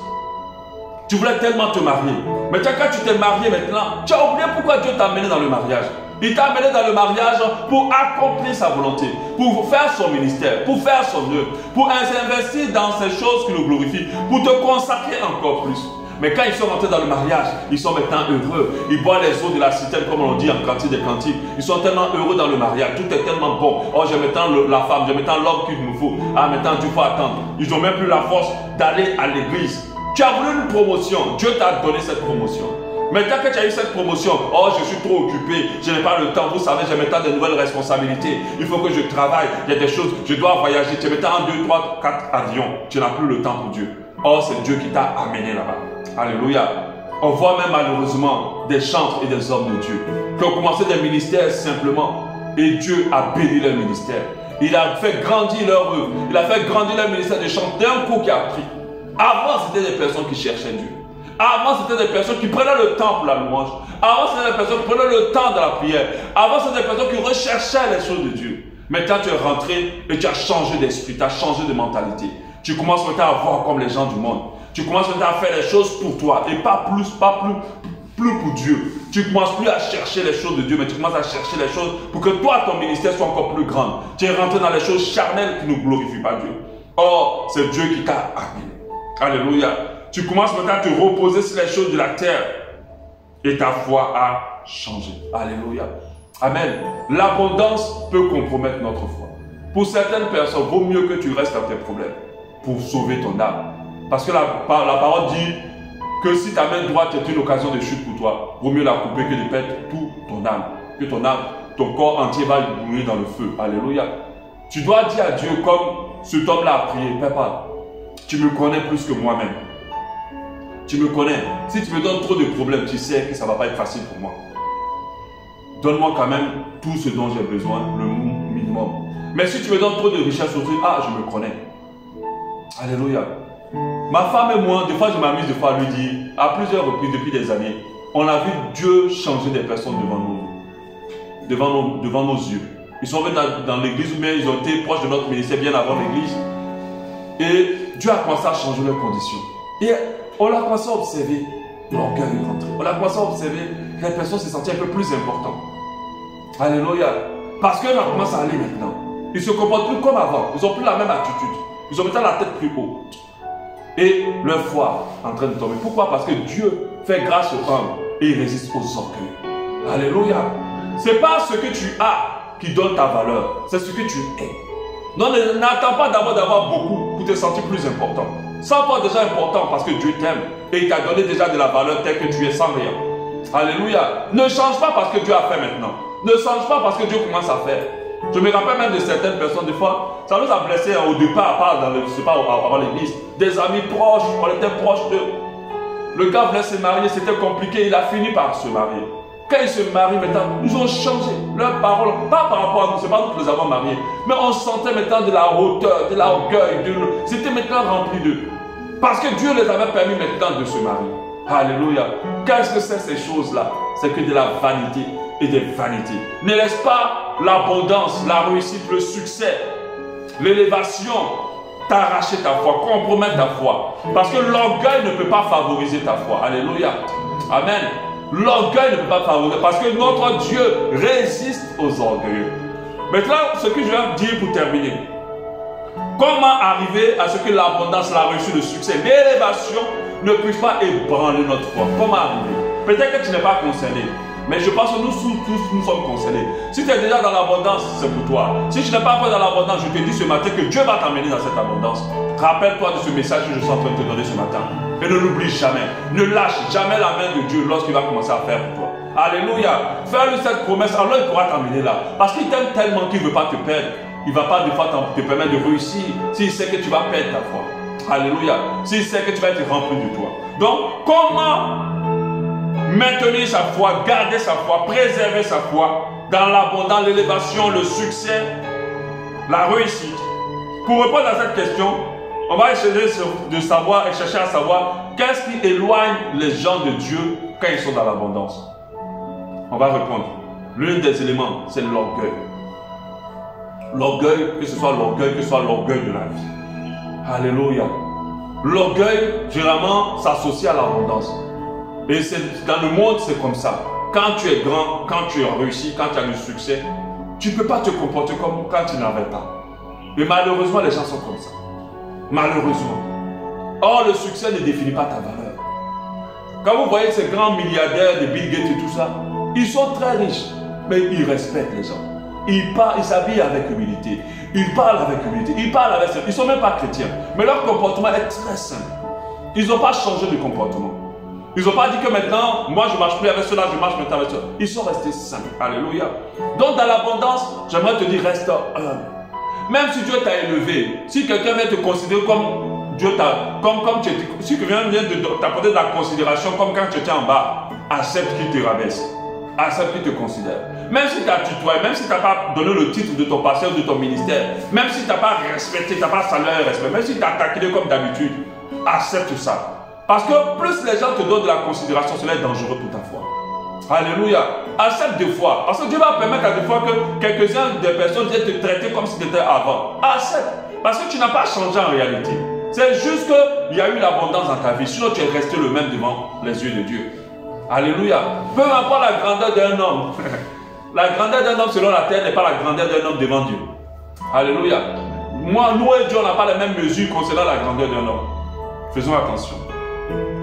Tu voulais tellement te marier. Maintenant, quand tu t'es marié maintenant, tu as oublié pourquoi Dieu t'a amené dans le mariage. Il t'a amené dans le mariage pour accomplir sa volonté, pour faire son ministère, pour faire son œuvre, pour investir dans ces choses qui nous glorifient, pour te consacrer encore plus. Mais quand ils sont rentrés dans le mariage, ils sont maintenant heureux. Ils boivent les eaux de la citerne, comme on dit en cantique des cantiques. Ils sont tellement heureux dans le mariage. Tout est tellement bon. Oh, j'ai maintenant la femme, j'ai maintenant l'homme qu'il nous faut. Ah, maintenant, Dieu faut attendre. Ils n'ont même plus la force d'aller à l'église. Tu as voulu une promotion. Dieu t'a donné cette promotion. Maintenant que tu as eu cette promotion, oh, je suis trop occupé, je n'ai pas le temps. Vous savez, j'ai maintenant de nouvelles responsabilités. Il faut que je travaille. Il y a des choses, je dois voyager. Tu es maintenant en 2, 3, 4 avions. Tu n'as plus le temps pour Dieu. Oh, c'est Dieu qui t'a amené là-bas. Alléluia. On voit même malheureusement des chantres et des hommes de Dieu qui ont commencé des ministères simplement. Et Dieu a béni leur ministère. Il a fait grandir leur œuvre. Il a fait grandir leur ministère de chant d'un coup qui a pris. Avant, c'était des personnes qui cherchaient Dieu. Avant, c'était des personnes qui prenaient le temps pour la louange. Avant, c'était des personnes qui prenaient le temps de la prière. Avant, c'était des personnes qui recherchaient les choses de Dieu. Maintenant, tu es rentré et tu as changé d'esprit, tu as changé de mentalité. Tu commences maintenant à voir comme les gens du monde. Tu commences maintenant à faire les choses pour toi et pas plus pour Dieu. Tu ne commences plus à chercher les choses de Dieu, mais tu commences à chercher les choses pour que toi, ton ministère soit encore plus grand. Tu es rentré dans les choses charnelles qui ne glorifient pas Dieu. Or, c'est Dieu qui t'a amené. Alléluia. Tu commences maintenant à te reposer sur les choses de la terre et ta foi a changé. Alléluia. Amen. L'abondance peut compromettre notre foi. Pour certaines personnes, il vaut mieux que tu restes dans tes problèmes pour sauver ton âme. Parce que la parole dit que si ta main droite est une occasion de chute pour toi, il vaut mieux la couper que de perdre tout ton âme. Que ton âme, ton corps entier va brûler dans le feu. Alléluia. Tu dois dire à Dieu comme cet homme-là a prié, Papa, tu me connais plus que moi-même. Tu me connais. Si tu me donnes trop de problèmes, tu sais que ça ne va pas être facile pour moi. Donne-moi quand même tout ce dont j'ai besoin, le minimum. Mais si tu me donnes trop de richesses aujourd'hui, je me connais. Alléluia. Ma femme et moi, des fois je m'amuse de fois à lui dire, à plusieurs reprises depuis des années, on a vu Dieu changer des personnes devant nos yeux. Ils sont venus dans l'église ou bien ils ont été proches de notre ministère bien avant l'église. Et Dieu a commencé à changer leurs conditions. Et on a commencé à observer l'orgueil rentrer. On a commencé à observer que les personnes se sentaient un peu plus importantes. Alléluia. Parce qu'on a commencé à aller maintenant. Ils ne se comportent plus comme avant. Ils n'ont plus la même attitude. Ils ont maintenant la tête plus haute. Et leur foi est en train de tomber. Pourquoi? Parce que Dieu fait grâce aux hommes et il résiste aux orgueils. Alléluia. Ce n'est pas ce que tu as qui donne ta valeur. C'est ce que tu es. Non, n'attends pas d'abord d'avoir beaucoup pour te sentir plus important. Sens-toi déjà important parce que Dieu t'aime et il t'a donné déjà de la valeur telle que tu es sans rien. Alléluia. Ne change pas parce que Dieu a fait maintenant. Ne change pas parce que Dieu commence à faire. Je me rappelle même de certaines personnes, des fois, ça nous a blessés au départ, avant l'église. Des amis proches, on était proches d'eux. Le gars voulait se marier, c'était compliqué, il a fini par se marier. Quand ils se marient maintenant, ils ont changé leurs paroles, pas par rapport à nous, c'est pas nous qui les avons mariés, mais on sentait maintenant de la hauteur, de l'orgueil, c'était maintenant rempli d'eux. Parce que Dieu les avait permis maintenant de se marier. Alléluia. Qu'est-ce que c'est ces choses-là? C'est que de la vanité et des vanités. Ne laisse pas l'abondance, la réussite, le succès, l'élévation t'arracher ta foi, compromettre ta foi. Parce que l'orgueil ne peut pas favoriser ta foi. Alléluia. Amen. L'orgueil ne peut pas favoriser parce que notre Dieu résiste aux orgueilleux. Maintenant, ce que je vais dire pour terminer. Comment arriver à ce que l'abondance, la réussite, le succès, l'élévation ne puisse pas ébranler notre foi? Comment arriver? Peut-être que tu n'es pas concerné. Mais je pense que nous tous, nous sommes concernés. Si tu es déjà dans l'abondance, c'est pour toi. Si tu n'es pas encore dans l'abondance, je te dis ce matin que Dieu va t'amener dans cette abondance. Rappelle-toi de ce message que je suis en train de te donner ce matin. Et ne l'oublie jamais. Ne lâche jamais la main de Dieu lorsqu'il va commencer à faire pour toi. Alléluia. Fais-lui cette promesse, alors il pourra t'emmener là. Parce qu'il t'aime tellement qu'il ne veut pas te perdre. Il ne va pas des fois te permettre de réussir s'il sait que tu vas perdre ta foi. Alléluia. S'il sait que tu vas être rempli de toi. Donc, comment maintenir sa foi, garder sa foi, préserver sa foi dans l'abondance, l'élévation, le succès, la réussite? Pour répondre à cette question, on va essayer de savoir et chercher à savoir qu'est-ce qui éloigne les gens de Dieu quand ils sont dans l'abondance. On va répondre. L'un des éléments, c'est l'orgueil. L'orgueil, que ce soit l'orgueil de la vie. Alléluia. L'orgueil, généralement, s'associe à l'abondance. Et dans le monde, c'est comme ça. Quand tu es grand, quand tu as réussi, quand tu as du succès, tu ne peux pas te comporter comme quand tu n'avais pas. Et malheureusement, les gens sont comme ça. Malheureusement. Or, le succès ne définit pas ta valeur. Quand vous voyez ces grands milliardaires de Bill Gates et tout ça, ils sont très riches, mais ils respectent les gens. Ils s'habillent avec humilité. Ils parlent avec humilité. Ils ne sont même pas chrétiens. Mais leur comportement est très simple. Ils n'ont pas changé de comportement. Ils n'ont pas dit que maintenant, moi je ne marche plus avec cela, je marche maintenant avec cela. Ils sont restés simples. Alléluia. Donc dans l'abondance, j'aimerais te dire, reste humble. Même si Dieu t'a élevé, si quelqu'un vient te considérer comme Dieu t'a, si quelqu'un vient t'apporter de la considération comme quand tu étais en bas, accepte qu'il te rabaisse. Accepte qu'il te considère. Même si tu as tutoyé, même si tu n'as pas donné le titre de ton pasteur ou de ton ministère, même si tu n'as pas respecté, tu n'as pas salué un respect, même si tu as attaqué comme d'habitude, accepte ça. Parce que plus les gens te donnent de la considération, cela est dangereux pour ta foi. Alléluia. Accepte des fois. Parce que Dieu va permettre à des fois que quelques-uns des personnes viennent te traiter comme si tu étais avant. Accepte. Parce que tu n'as pas changé en réalité. C'est juste qu'il y a eu l'abondance dans ta vie. Sinon, tu es resté le même devant les yeux de Dieu. Alléluia. Peu importe la grandeur d'un homme. La grandeur d'un homme selon la terre n'est pas la grandeur d'un homme devant Dieu. Alléluia. Moi, nous et Dieu, on n'a pas les mêmes mesures concernant la grandeur d'un homme. Faisons attention.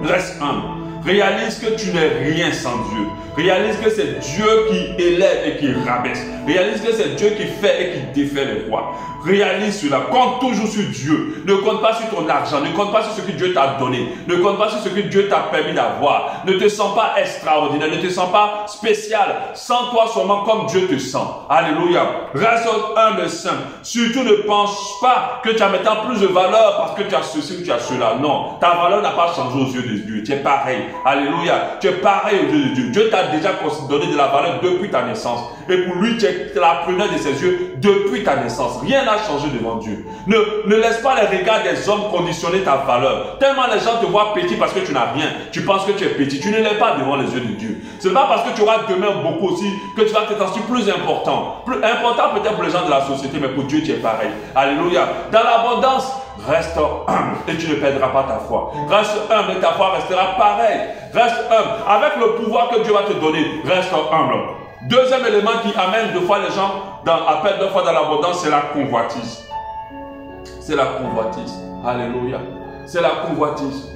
Reste humble. Réalise que tu n'es rien sans Dieu. Réalise que c'est Dieu qui élève et qui rabaisse. Réalise que c'est Dieu qui fait et qui défait les rois. Réalise cela. Compte toujours sur Dieu. Ne compte pas sur ton argent. Ne compte pas sur ce que Dieu t'a donné. Ne compte pas sur ce que Dieu t'a permis d'avoir. Ne te sens pas extraordinaire. Ne te sens pas spécial. Sens-toi seulement comme Dieu te sent. Alléluia. Reste humble et simple. Surtout ne pense pas que tu as maintenant plus de valeur parce que tu as ceci ou tu as cela. Non. Ta valeur n'a pas changé aux yeux de Dieu. Tu es pareil. Alléluia. Tu es pareil aux yeux de Dieu. Dieu t'a déjà donné de la valeur depuis ta naissance. Et pour lui, tu es la première de ses yeux depuis ta naissance. Rien n'a changé devant Dieu. Ne laisse pas les regards des hommes conditionner ta valeur. Tellement les gens te voient petit parce que tu n'as rien. Tu penses que tu es petit. Tu ne l'es pas devant les yeux de Dieu. Ce n'est pas parce que tu auras demain beaucoup aussi que tu vas te sentir plus important. Plus important peut-être pour les gens de la société, mais pour Dieu, tu es pareil. Alléluia. Dans l'abondance, reste humble et tu ne perdras pas ta foi. Reste humble et ta foi restera pareille. Reste humble. Avec le pouvoir que Dieu va te donner, reste humble. Deuxième élément qui amène deux fois les gens à perdre deux fois dans l'abondance, c'est la convoitise. C'est la convoitise. Alléluia. C'est la convoitise.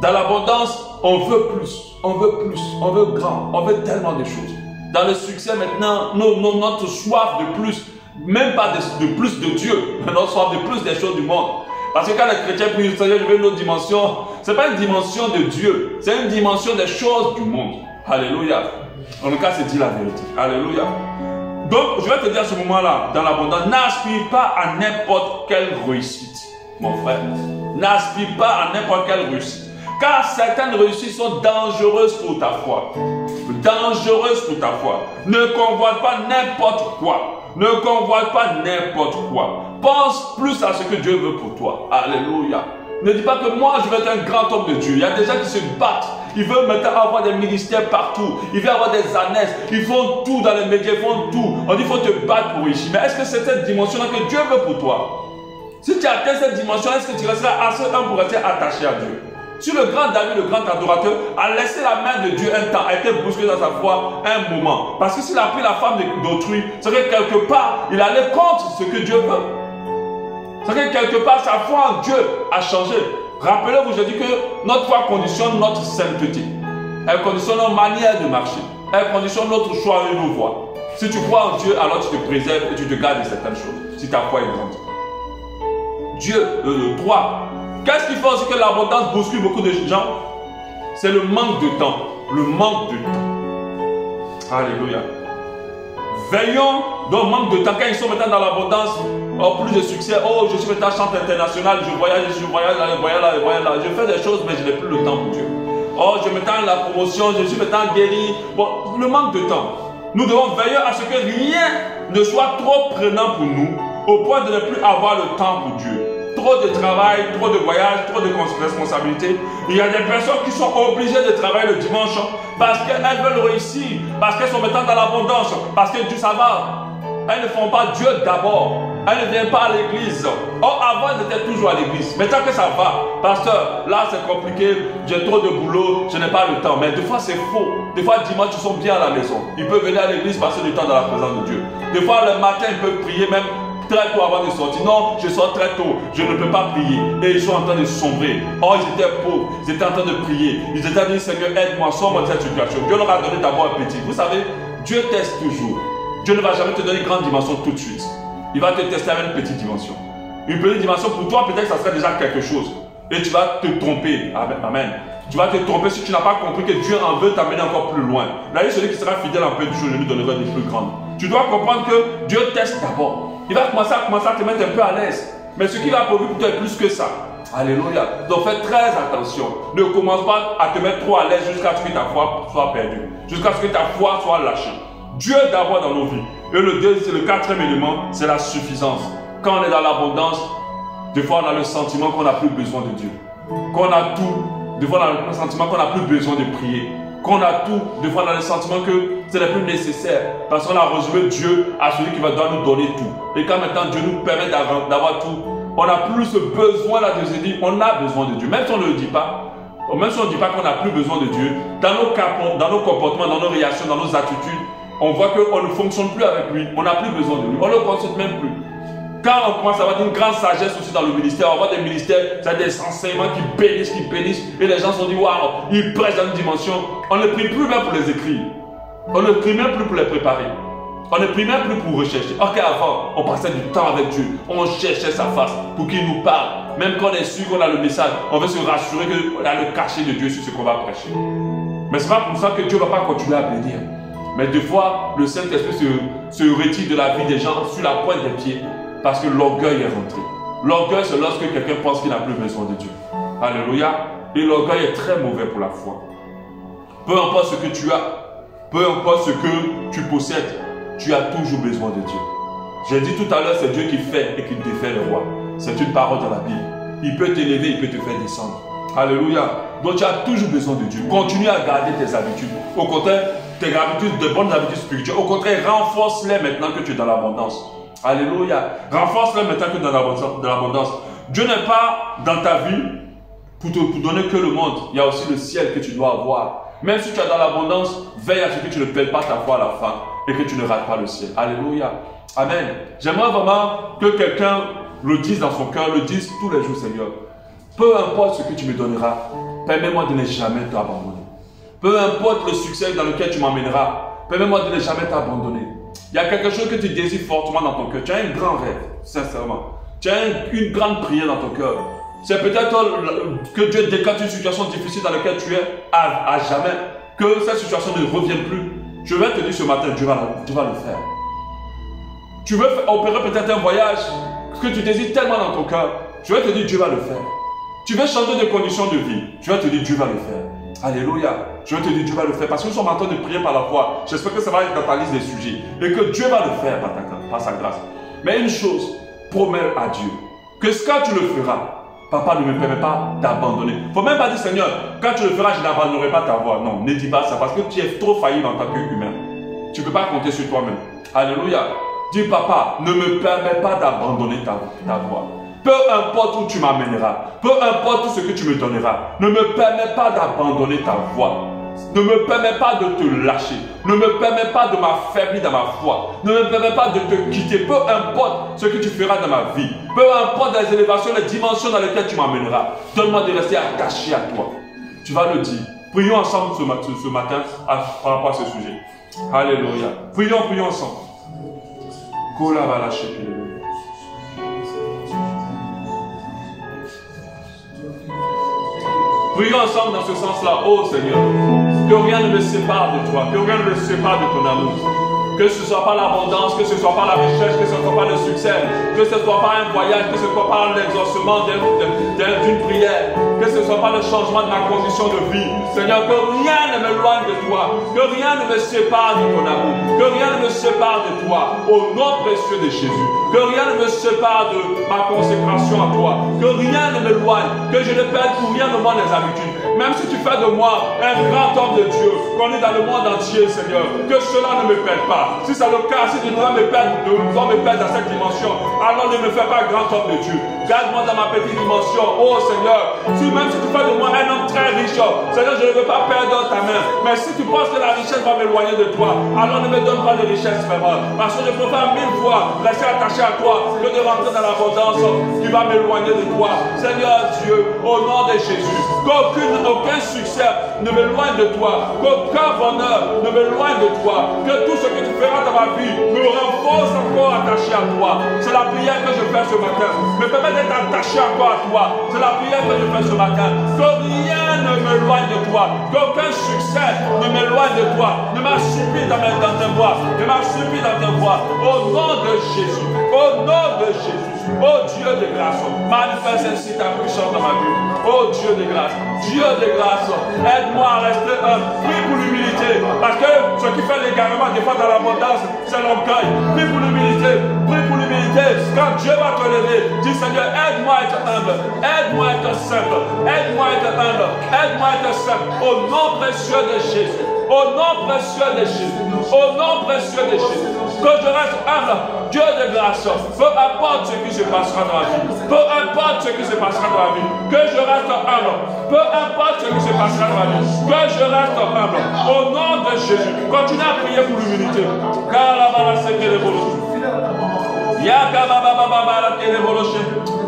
Dans l'abondance, on veut plus. On veut plus. On veut grand. On veut tellement de choses. Dans le succès maintenant, notre soif de plus, même pas de plus de Dieu, mais notre soif de plus des choses du monde. Parce que quand les chrétiens prient, Seigneur, je veux une autre dimension. Ce n'est pas une dimension de Dieu, c'est une dimension des choses du monde. Alléluia. En tout cas, c'est dit la vérité. Alléluia. Donc, je vais te dire à ce moment-là, dans l'abondance, n'aspire pas à n'importe quelle réussite, mon frère. N'aspire pas à n'importe quelle réussite. Car certaines réussites sont dangereuses pour ta foi. Dangereuses pour ta foi. Ne convoite pas n'importe quoi. Ne convoite pas n'importe quoi. Pense plus à ce que Dieu veut pour toi. Alléluia. Ne dis pas que moi je veux être un grand homme de Dieu. Il y a des gens qui se battent. Ils veulent maintenant avoir des ministères partout. Ils veulent avoir des annexes. Ils font tout dans les médias. Ils font tout. On dit qu'il faut te battre pour réussir. Mais est-ce que c'est cette dimension-là que Dieu veut pour toi? Si tu atteins cette dimension, est-ce que tu resteras assez humble pour rester attaché à Dieu? Si le grand David, le grand adorateur, a laissé la main de Dieu un temps, a été bousculé dans sa foi un moment. Parce que s'il a pris la femme d'autrui, c'est que quelque part, il allait contre ce que Dieu veut. C'est que quelque part, sa foi en Dieu a changé. Rappelez-vous, j'ai dit que notre foi conditionne notre sainteté. Elle conditionne notre manière de marcher. Elle conditionne notre choix et nos voies. Si tu crois en Dieu, alors tu te préserves et tu te gardes de certaines choses. Si ta foi est grande. Dieu, le droit Qu'est-ce qui fait aussi que l'abondance bouscule beaucoup de gens? C'est le manque de temps. Le manque de temps. Alléluia. Veillons dans le manque de temps. Quand ils sont maintenant dans l'abondance, oh, plus de succès. Oh, je suis maintenant chanteur international. Je voyage là. Je fais des choses, mais je n'ai plus le temps pour Dieu. Oh, je m'étends la promotion. Je suis maintenant guéri. Bon, le manque de temps. Nous devons veiller à ce que rien ne soit trop prenant pour nous, au point de ne plus avoir le temps pour Dieu. Trop de travail, trop de voyages, trop de responsabilités. Il y a des personnes qui sont obligées de travailler le dimanche parce qu'elles veulent réussir, parce qu'elles sont maintenant dans l'abondance, parce que Dieu ça va. Elles ne font pas Dieu d'abord. Elles ne viennent pas à l'église. Oh, avant, elles étaient toujours à l'église. Maintenant que ça va, pasteur, là c'est compliqué, j'ai trop de boulot, je n'ai pas le temps. Mais des fois c'est faux. Des fois dimanche, ils sont bien à la maison. Ils peuvent venir à l'église, passer du temps dans la présence de Dieu. Des fois le matin, ils peuvent prier même très tôt avant de sortir. Non, je sors très tôt, je ne peux pas prier. Et ils sont en train de sombrer. Oh, ils étaient pauvres, ils étaient en train de prier. Ils étaient en train de dire, Seigneur, aide-moi, sors-moi de cette situation. Dieu leur a donné d'abord un petit. Vous savez, Dieu teste toujours. Dieu ne va jamais te donner une grande dimension tout de suite. Il va te tester avec une petite dimension. Une petite dimension, pour toi, peut-être que ça serait déjà quelque chose. Et tu vas te tromper. Amen. Tu vas te tromper si tu n'as pas compris que Dieu en veut t'amener encore plus loin. Là, celui qui sera fidèle en peu de choses, je lui donnerai des plus grandes. Tu dois comprendre que Dieu teste d'abord. Il va commencer à te mettre un peu à l'aise. Mais ce qui va produire pour toi est plus que ça. Alléluia. Donc fais très attention. Ne commence pas à te mettre trop à l'aise jusqu'à ce que ta foi soit perdue. Jusqu'à ce que ta foi soit lâchée. Dieu d'abord dans nos vies. Et le quatrième élément, c'est la suffisance. Quand on est dans l'abondance, des fois on a le sentiment qu'on n'a plus besoin de Dieu. Qu'on a tout. Des fois on a le sentiment qu'on n'a plus besoin de prier. Qu'on a tout. Des fois on a le sentiment que ce n'est plus nécessaire. Parce qu'on a résumé Dieu à celui qui doit nous donner tout. Et quand maintenant Dieu nous permet d'avoir tout, on n'a plus ce besoin là de se dire on a besoin de Dieu. Même si on ne le dit pas. Même si on ne dit pas qu'on n'a plus besoin de Dieu, dans nos comportements, dans nos réactions, dans nos attitudes, on voit qu'on ne fonctionne plus avec lui, on n'a plus besoin de lui, on ne le consulte même plus. Quand on commence à avoir une grande sagesse aussi dans le ministère, on voit des ministères, ça a des enseignements qui bénissent, et les gens se sont dit, waouh, ils prêchent dans une dimension. On ne prie plus même pour les écrire, on ne prie même plus pour les préparer, on ne prie même plus pour rechercher. Ok, avant, on passait du temps avec Dieu, on cherchait sa face pour qu'il nous parle. Même quand on est sûr qu'on a le message, on veut se rassurer qu'on a le cachet de Dieu sur ce qu'on va prêcher. Mais ce n'est pas pour ça que Dieu ne va pas continuer à bénir. Mais des fois, le Saint-Esprit se retire de la vie des gens sur la pointe des pieds parce que l'orgueil est rentré. L'orgueil, c'est lorsque quelqu'un pense qu'il n'a plus besoin de Dieu. Alléluia. Et l'orgueil est très mauvais pour la foi. Peu importe ce que tu as, peu importe ce que tu possèdes, tu as toujours besoin de Dieu. J'ai dit tout à l'heure, c'est Dieu qui fait et qui défait le roi. C'est une parole dans la Bible. Il peut t'élever, il peut te faire descendre. Alléluia. Donc tu as toujours besoin de Dieu. Continue à garder tes habitudes. Au contraire, tes habitudes, de bonnes habitudes spirituelles. Au contraire, renforce-les maintenant que tu es dans l'abondance. Alléluia. Renforce-les maintenant que tu es dans l'abondance. Dieu n'est pas dans ta vie pour donner que le monde. Il y a aussi le ciel que tu dois avoir. Même si tu es dans l'abondance, veille à ce que tu ne perdes pas ta foi à la fin et que tu ne rates pas le ciel. Alléluia. Amen. J'aimerais vraiment que quelqu'un le dise dans son cœur, le dise tous les jours, Seigneur. Peu importe ce que tu me donneras, permets-moi de ne jamais t'abandonner. Peu importe le succès dans lequel tu m'emmèneras, permets-moi de ne jamais t'abandonner. Il y a quelque chose que tu désires fortement dans ton cœur. Tu as un grand rêve, sincèrement. Tu as une grande prière dans ton cœur. C'est peut-être que Dieu décante une situation difficile dans laquelle tu es à jamais. Que cette situation ne revienne plus. Je vais te dire ce matin, Dieu va le faire. Tu veux opérer peut-être un voyage que tu désires tellement dans ton cœur. Je vais te dire, Dieu va le faire. Tu veux changer de conditions de vie. Je vais te dire, Dieu va le faire. Alléluia. Je vais te dire, Dieu va le faire. Parce que nous sommes en train de prier par la foi. J'espère que ça va être dans ta liste des sujets. Et que Dieu va le faire par sa grâce. Mais une chose, promets à Dieu que quand tu le feras, papa ne me permet pas d'abandonner. Il ne faut même pas dire, Seigneur, quand tu le feras, je n'abandonnerai pas ta voix. Non, ne dis pas ça parce que tu es trop failli en tant qu'humain. Tu ne peux pas compter sur toi-même. Alléluia. Dis, papa, ne me permets pas d'abandonner ta voix. Peu importe où tu m'amèneras, peu importe ce que tu me donneras, ne me permets pas d'abandonner ta voix. Ne me permets pas de te lâcher. Ne me permets pas de m'affaiblir dans ma foi. Ne me permets pas de te quitter. Peu importe ce que tu feras dans ma vie. Peu importe les élévations, les dimensions dans lesquelles tu m'amèneras. Donne-moi de rester attaché à toi. Tu vas le dire. Prions ensemble ce matin par rapport à ce sujet. Alléluia. Prions ensemble. Prions ensemble dans ce sens-là. Oh Seigneur, que rien ne me sépare de toi, que rien ne me sépare de ton amour. Que ce ne soit pas l'abondance, que ce ne soit pas la richesse, que ce ne soit pas le succès, que ce ne soit pas un voyage, que ce ne soit pas l'exaucement d'une prière, que ce ne soit pas le changement de ma condition de vie. Seigneur, que rien ne m'éloigne de toi, que rien ne me sépare de ton amour, que rien ne me sépare de toi, au nom précieux de Jésus. Que rien ne me sépare de ma consécration à toi, que rien ne m'éloigne, que je ne perde pour rien au monde des habitudes. Même si tu fais de moi un grand homme de Dieu, qu'on est dans le monde entier, Seigneur, que cela ne me perde pas. Si c'est le cas, si tu dois me perdre dans cette dimension, alors ne me fais pas grand homme de Dieu. Garde-moi dans ma petite dimension, oh Seigneur. Même si tu fais de moi un homme très riche, Seigneur, je ne veux pas perdre ta main. Mais si tu penses que la richesse va m'éloigner de toi, alors ne me donne pas de richesse vraiment. Parce que je préfère 1000 fois rester attaché à toi que de rentrer dans l'abondance qui va m'éloigner de toi. Seigneur Dieu, au nom de Jésus, qu'aucun succès ne m'éloigne de toi, qu'aucun bonheur ne m'éloigne de toi, que tout ce que tu feras dans ma vie me renforce encore attaché à toi. C'est la prière que je fais ce matin. Me permet d'être attaché encore à toi. C'est la prière que je fais ce matin. Que rien ne m'éloigne de toi, qu'aucun succès ne m'éloigne de toi. Ne m'assoupis dans tes voies, ne m'assoupis dans tes voies. Au nom de Jésus, au nom de Jésus. Oh Dieu de grâce, manifeste ainsi ta puissance dans ma vie. Oh Dieu de grâce, Dieu de grâce, aide-moi à rester humble. Prie pour l'humilité, parce que ce qui fait l'égarement des fois dans l'abondance, c'est l'orgueil. Prie pour l'humilité, prie pour l'humilité. Quand Dieu va te lever, dis Seigneur, aide-moi à être humble, aide-moi à être simple, aide-moi à être humble, aide-moi à être simple. Au nom précieux de Jésus. Au nom précieux de Jésus, au nom précieux de Jésus, que je reste humble, Dieu de grâce, peu importe ce qui se passera dans la vie, peu importe ce qui se passera dans la vie, que je reste humble, peu importe ce qui se passera dans la vie, que je reste humble, au nom de Jésus. Continue à prier pour l'humilité, car la balance est qu'elle est volée. Yaka baba baba bala qu'elle est volée.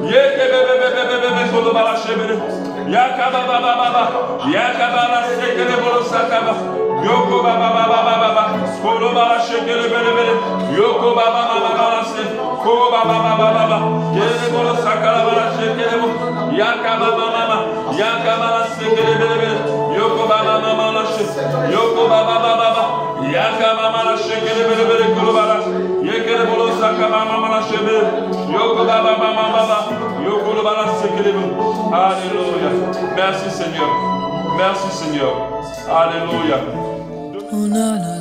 Yeke bébé bébé bébé kolo bala chébé. Yaka baba baba, yaka bala qu'elle est volée sakaba. Yoko baba baba baba, kolo bala shekele bele bele. Yoko baba baba bala se, kolo baba baba baba. Kele bolo sakala bala shekele bo. Yaka baba mama, yaka bala shekele bele bele. Yoko baba mama la she, yoko baba baba, yaka mama la shekele bele bele kolo bala. Yekele bolo sakala mama la shebe. Yoko baba mama baba, yoko lo bala shekele bo. Alléluia. Merci Seigneur. Merci Seigneur. Alléluia. On a la